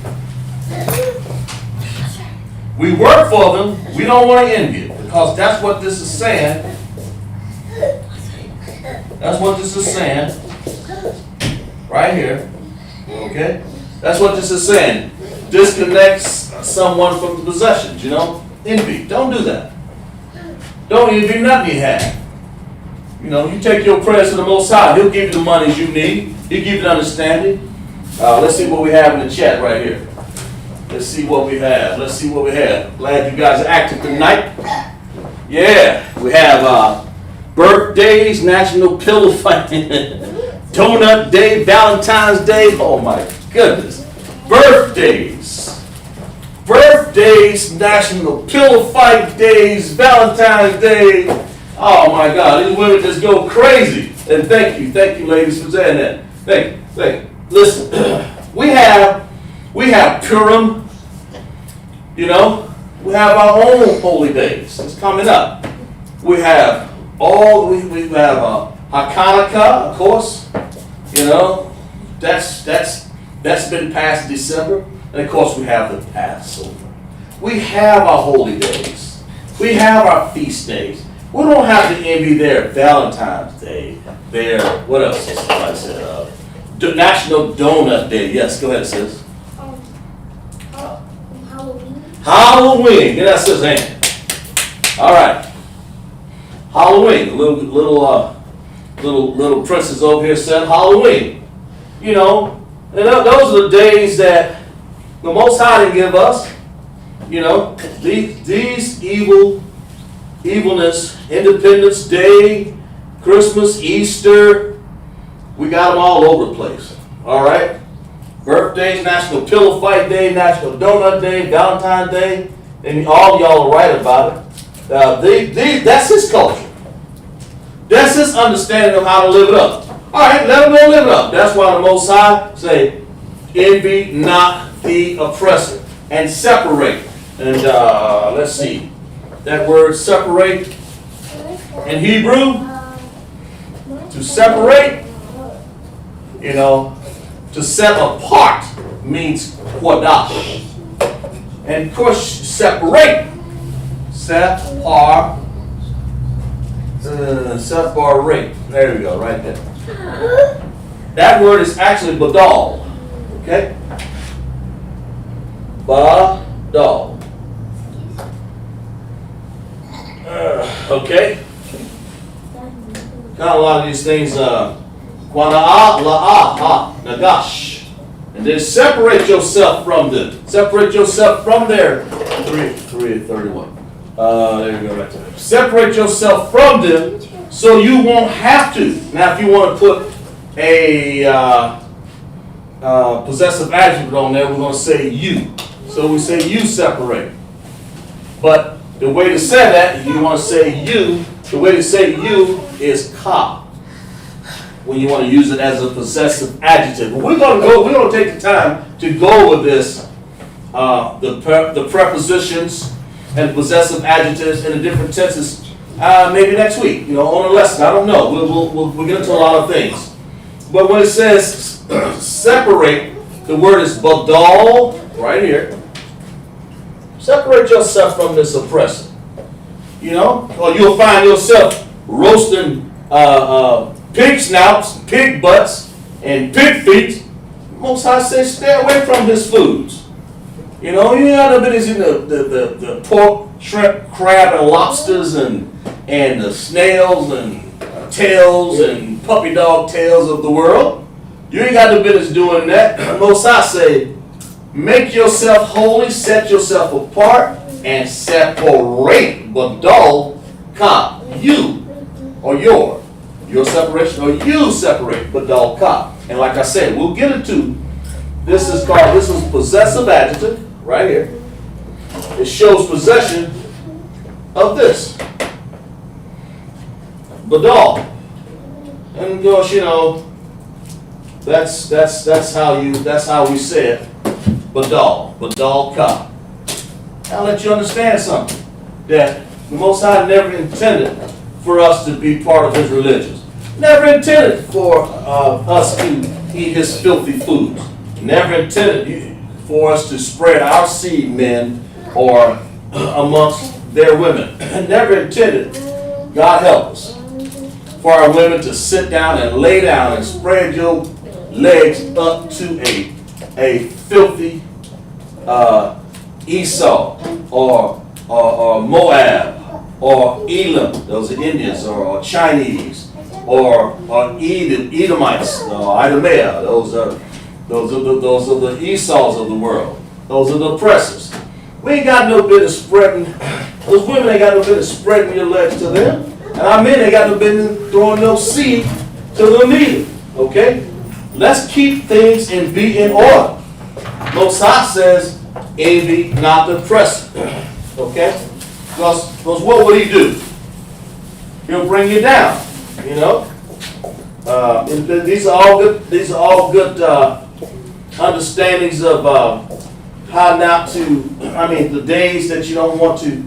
We work for them. We don't want to envy it because that's what this is saying. That's what this is saying. Right here. Okay? That's what this is saying. Disconnects someone from the possessions, you know? Envy. Don't do that. Don't envy nothing you have. You know, you take your prayers to the Most High. He'll give you the monies you need. He'll give you the understanding. Let's see what we have in the chat right here. Let's see what we have. Glad you guys are active tonight. Yeah, we have birthdays, National Pillow Fighting, Donut Day, Valentine's Day. Oh my goodness. Birthdays, National Pillow Fight Days, Valentine's Day. Oh my God, these women just go crazy. And thank you ladies for saying that. Thank you. Listen, we have Purim, you know, we have our own holy days. It's coming up. We have Hanukkah, of course, you know, that's been past December. And of course we have the Passover. We have our holy days. We have our feast days. We don't have to envy their Valentine's Day, what else? Somebody said, National Donut Day. Yes, go ahead, sis. Halloween. Get that sis hand. All right. Halloween. Little princess over here said Halloween. You know, and those are the days that the Most High didn't give us. You know, these evilness, Independence Day, Christmas, Easter, we got them all over the place. All right? Birthdays, National Pillow Fight Day, National Donut Day, Valentine's Day, and all y'all are right about it. That's his culture. That's his understanding of how to live it up. All right, let them go live it up. That's why the Most High say, envy not the oppressor, and separate. And let's see. That word separate in Hebrew, to separate, you know, to set apart means QADASH. And of course, separate, separate. There we go, right there. That word is actually badal. Okay? Badal. Okay? Got a lot of these things, nagash. And then separate yourself from them. Separate yourself from their 3:31. There you go, right there. Separate yourself from them so you won't have to. Now, if you want to put a possessive adjective on there, we're going to say you. So we say you separate. But the way to say that, you want to say you, the way to say you is ka. When you want to use it as a possessive adjective. But we're going to take the time to go over this, the prepositions and possessive adjectives in the different tenses, maybe next week, you know, on a lesson. I don't know. We'll get into a lot of things. But when it says separate, the word is badal, right here. Separate yourself from this oppressor. You know, or you'll find yourself roasting pig snouts, pig butts, and pig feet. Most High says stay away from his foods. You know, you got to be in the pork, shrimp, crab, and lobsters, and the snails and tails and puppy dog tails of the world. You ain't got no business doing that. Most High say, make yourself holy, set yourself apart, and separate, badal ka, you or your separation, or you separate, badal ka. And like I said, we'll get into this is possessive adjective right here. It shows possession of this. Badal. And of course, you know, that's how we say it. Badal ka. I'll let you understand something. That the Most High never intended for us to be part of his religions. Never intended for us to eat his filthy foods. Never intended for us to spread our seed men or amongst their women. Never intended, God help us, for our women to sit down and lay down and spread your legs up to a filthy Esau or Moab or Elam, those are Indians, or Chinese, or Edomites, Idumea, those are the Esau's of the world. Those are the oppressors. We ain't got no business spreading, those women ain't got no business spreading your legs to them. And our men ain't got no business throwing no seed to them either. Okay? Let's keep things and be in order. Most High says, envy not the oppressor. Okay? Because what would he do? He'll bring you down. You know? These are all good understandings of how not to, the days that you don't want to,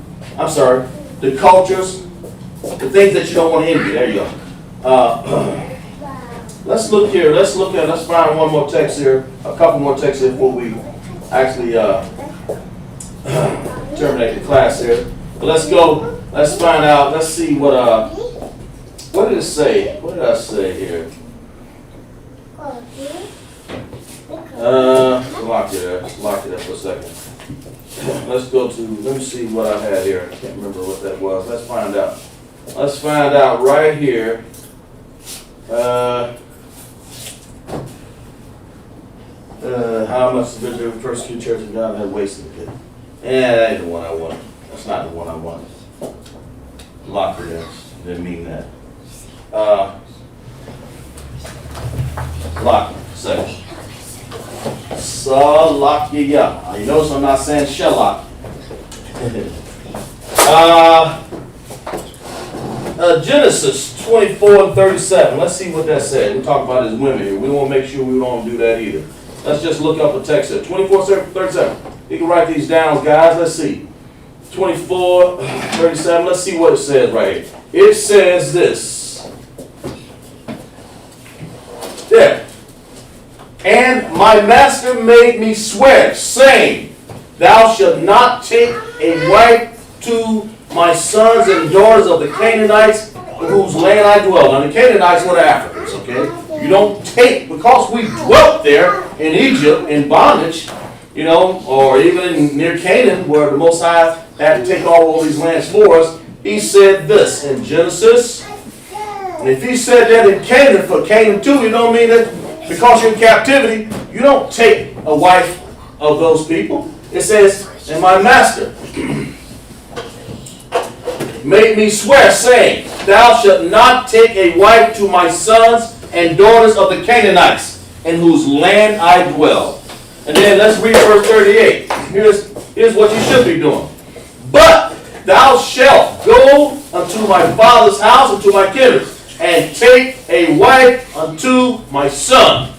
the cultures, the things that you don't want to envy. There you go. Let's look here. Let's find one more text here, a couple more texts here before we actually terminate the class here. But let's go. Let's find out. Let's see what did it say? What did I say here? Lock it up for a second. Let's go to, let me see what I had here. I can't remember what that was. Let's find out. Let's find out right here. How much the visitor of persecuted church of God had wasted it. That ain't the one I wanted. That's not the one I wanted. Lock it in. Didn't mean that. Lock it. Second. Salakia. You notice I'm not saying Shalak. Genesis 24:37. Let's see what that said. We're talking about his women here. We want to make sure we don't do that either. Let's just look up a text here. 24:37. You can write these down, guys. Let's see. 24:37. Let's see what it says right here. It says this. There. And my master made me swear, saying, thou shalt not take a wife to my sons and daughters of the Canaanites, in whose land I dwell. Now the Canaanites were the Africans, okay? You don't take, because we dwelt there in Egypt in bondage, you know, or even near Canaan, where the Most High had to take all these lands for us. He said this in Genesis. And if he said that in Canaan for Canaan too, you don't mean that because you're in captivity, you don't take a wife of those people. It says, and my master made me swear, saying, thou shalt not take a wife to my sons and daughters of the Canaanites, in whose land I dwell. And then let's read verse 38. Here's what you should be doing. But thou shalt go unto my father's house, unto my kindred, and take a wife unto my son.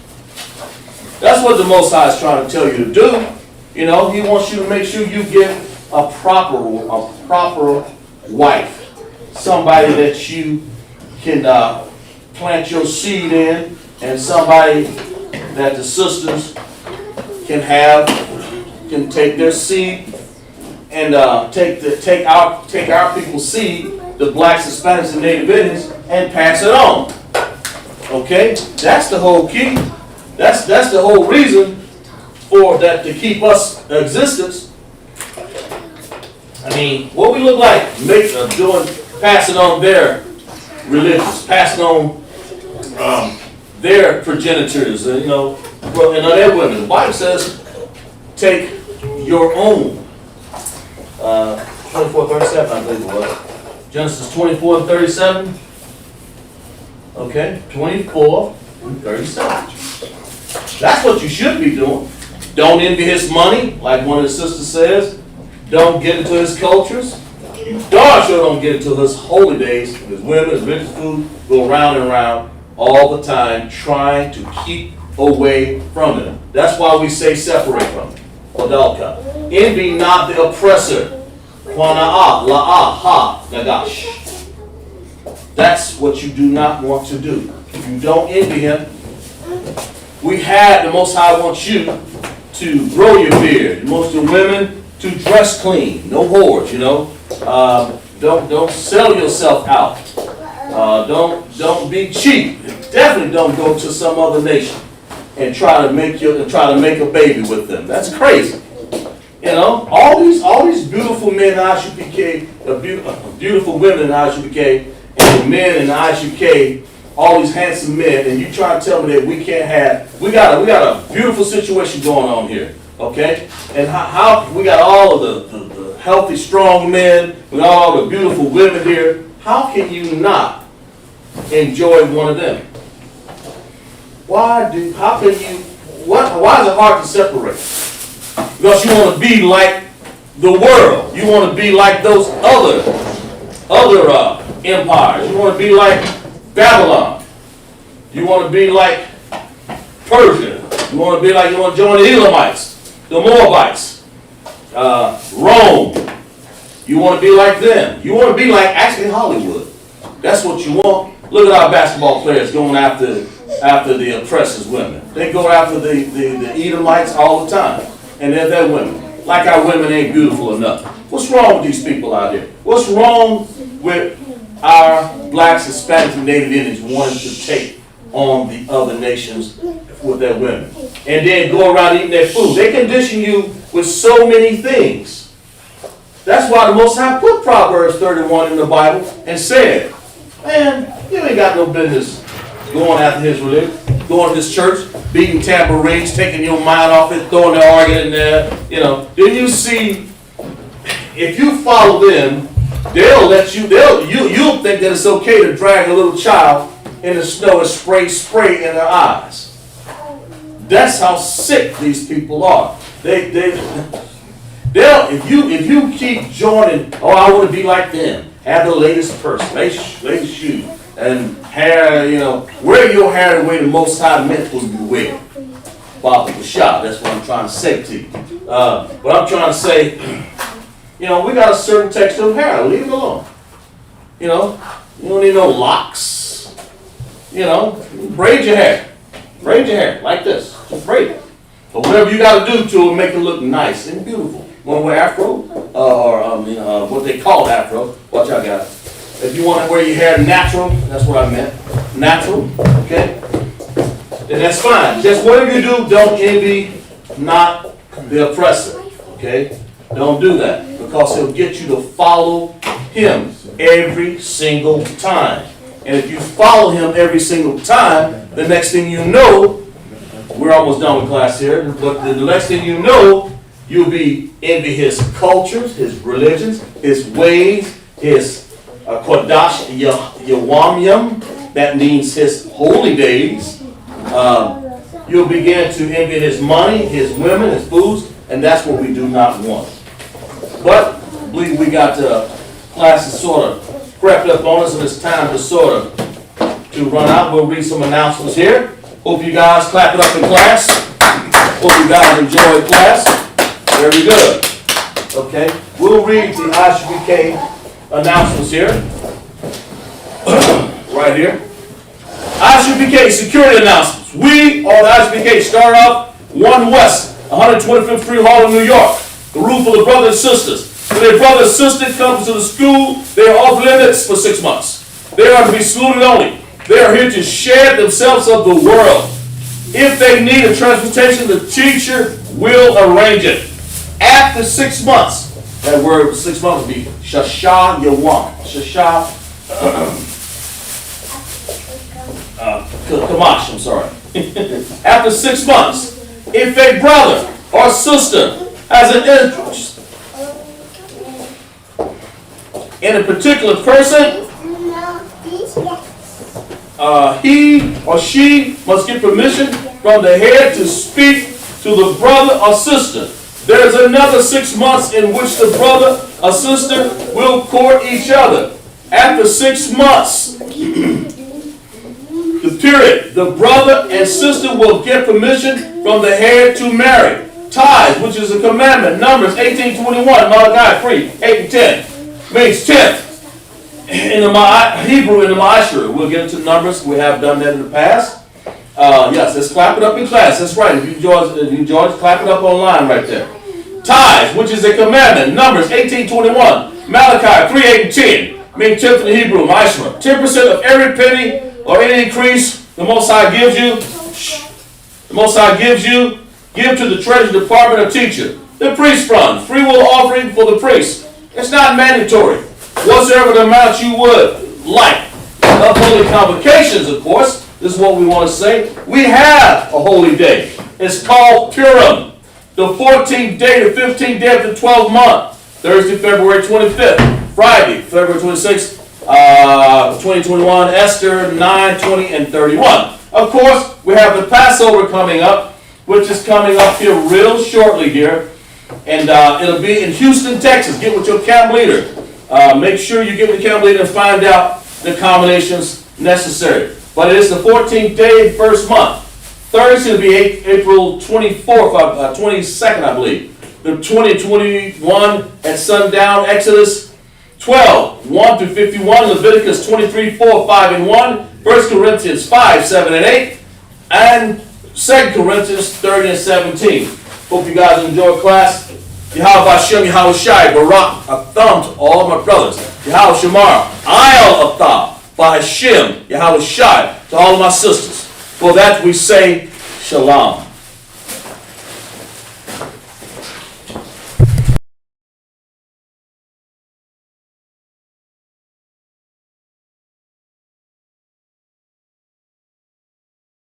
That's what the Most High is trying to tell you to do. You know, he wants you to make sure you get a proper wife. Somebody that you can plant your seed in, and somebody that the sisters can take their seed and take our people's seed, the blacks, Hispanics, and Native Indians, and pass it on. Okay, that's the whole key. That's the whole reason for that, to keep us in existence. I mean, what we look like, passing on their religions, passing on their progenitors, and their women. The Bible says, take your own 24:37, I believe it was. Genesis 24:37. Okay, 24:37. That's what you should be doing. Don't envy his money, like one of the sisters says. Don't get into his cultures. You darn sure don't get into his holy days, his women, his religious food, go round and round all the time, trying to keep away from him. That's why we say separate from him. Adalka. Envy not the oppressor. Quana'a, la'a, ha, nagash. That's what you do not want to do. If you don't envy him, the Most High wants you to grow your beard. Most of the women to dress clean, no whores, you know. Don't sell yourself out. Don't be cheap. Definitely don't go to some other nation and try to make a baby with them. That's crazy. You know, all these beautiful men in ISUPK, beautiful women in ISUPK, and the men in the ISUPK, all these handsome men, and you try to tell me that we can't have, we got a beautiful situation going on here, okay? And how we got all of the healthy, strong men, with all the beautiful women here. How can you not enjoy one of them? Why is it hard to separate? Because you want to be like the world. You want to be like those other empires. You want to be like Babylon. You want to be like Persia. You want to join the Elamites, the Moabites, Rome. You want to be like them. You want to be like actually Hollywood. That's what you want. Look at our basketball players going after the oppressors' women. They go after the Edomites all the time. And they're their women. Like our women ain't beautiful enough. What's wrong with these people out here? What's wrong with our blacks, Hispanics, and Native Indians wanting to take on the other nations with their women? And then go around eating their food. They condition you with so many things. That's why the Most High put Proverbs 31 in the Bible and said, man, you ain't got no business going after his religion, going to this church, beating tambourines, taking your mind off it, throwing the organ in there. You know, then you see, if you follow them, you'll think that it's okay to drag a little child in the snow and spray in their eyes. That's how sick these people are. If you keep joining, I want to be like them, have the latest purse, latest shoe, and hair, wear your hair the way the Most High meant for you to wear. Bob the shot. That's what I'm trying to say to you. But I'm trying to say, we got a certain texture of hair. Leave it alone. You don't need no locks. Braid your hair. Braid your hair like this. Just braid it. But whatever you got to do to it, make it look nice and beautiful. Want to wear afro? What they call afro. Watch out, guys. If you want to wear your hair natural, that's what I meant. Natural, okay? Then that's fine. Just whatever you do, don't envy not the oppressor, okay? Don't do that, because he'll get you to follow him every single time. And if you follow him every single time, the next thing you know, we're almost done with class here, but the next thing you know, you'll be envy his cultures, his religions, his ways, his QADASH Yawamyam, that means his holy days. You'll begin to envy his money, his women, his foods, and that's what we do not want. But I believe we got classes sort of crept up on us, and it's time to to run out. We'll read some announcements here. Hope you guys clap it up in class. Hope you guys enjoyed class. Very good. Okay, we'll read the ISUPK announcements here. Right here. ISUPK security announcements. We, or the ISUPK, start off 1 West, 125th Street, Harlem, New York. The roof for the brothers and sisters. When a brother and sister comes to the school, they are off limits for 6 months. They are to be saluted only. They are here to share themselves of the world. If they need a transportation, the teacher will arrange it. After 6 months, that word 6 months would be Shasha Yawan. Shasha Kamash, I'm sorry. After 6 months, if a brother or sister has an interest in a particular person, he or she must get permission from the head to speak to the brother or sister. There is another 6 months in which the brother or sister will court each other. After 6 months, the period, the brother and sister will get permission from the head to marry. Tithes, which is a commandment, Numbers 18:21, Malachi 3, 8 and 10, means 10th. In the Hebrew, in the Ma'asher, we'll get into Numbers. We have done that in the past. Yes, let's clap it up in class. That's right. If you enjoyed it, clap it up online right there. Tithes, which is a commandment, Numbers 18:21, Malachi 3, 8 and 10, means 10th in the Hebrew, Ma'asher. 10% of every penny or any increase the Most High gives you, give to the treasury department or teacher. The priest fund, free will offering for the priest. It's not mandatory. Whatsoever the amount you would like. Of holy convocations, of course, this is what we want to say. We have a holy day. It's called Purim. The 14th day, the 15th day of the 12th month. Thursday, February 25th. Friday, February 26th, 2021. Esther 9, 20, and 31. Of course, we have the Passover coming up, which is coming up here real shortly here. And it'll be in Houston, Texas. Get with your camp leader. Make sure you get with the camp leader and find out the accommodations necessary. But it is the 14th day, first month. Thursday will be April 24th, 22nd, I believe. The 2021 at sundown, Exodus 12, 1 through 51, Leviticus 23, 4, 5, and 1, 1 Corinthians 5, 7, and 8, and 2 Corinthians 30 and 17. Hope you guys enjoy class. Yahweh Hashem, Yahweh Shai, Barak, a thumb to all my brothers. Yahweh Shamar, Ayel Athah, Hashem, Yahweh Shai, to all of my sisters. For that we say, Shalom.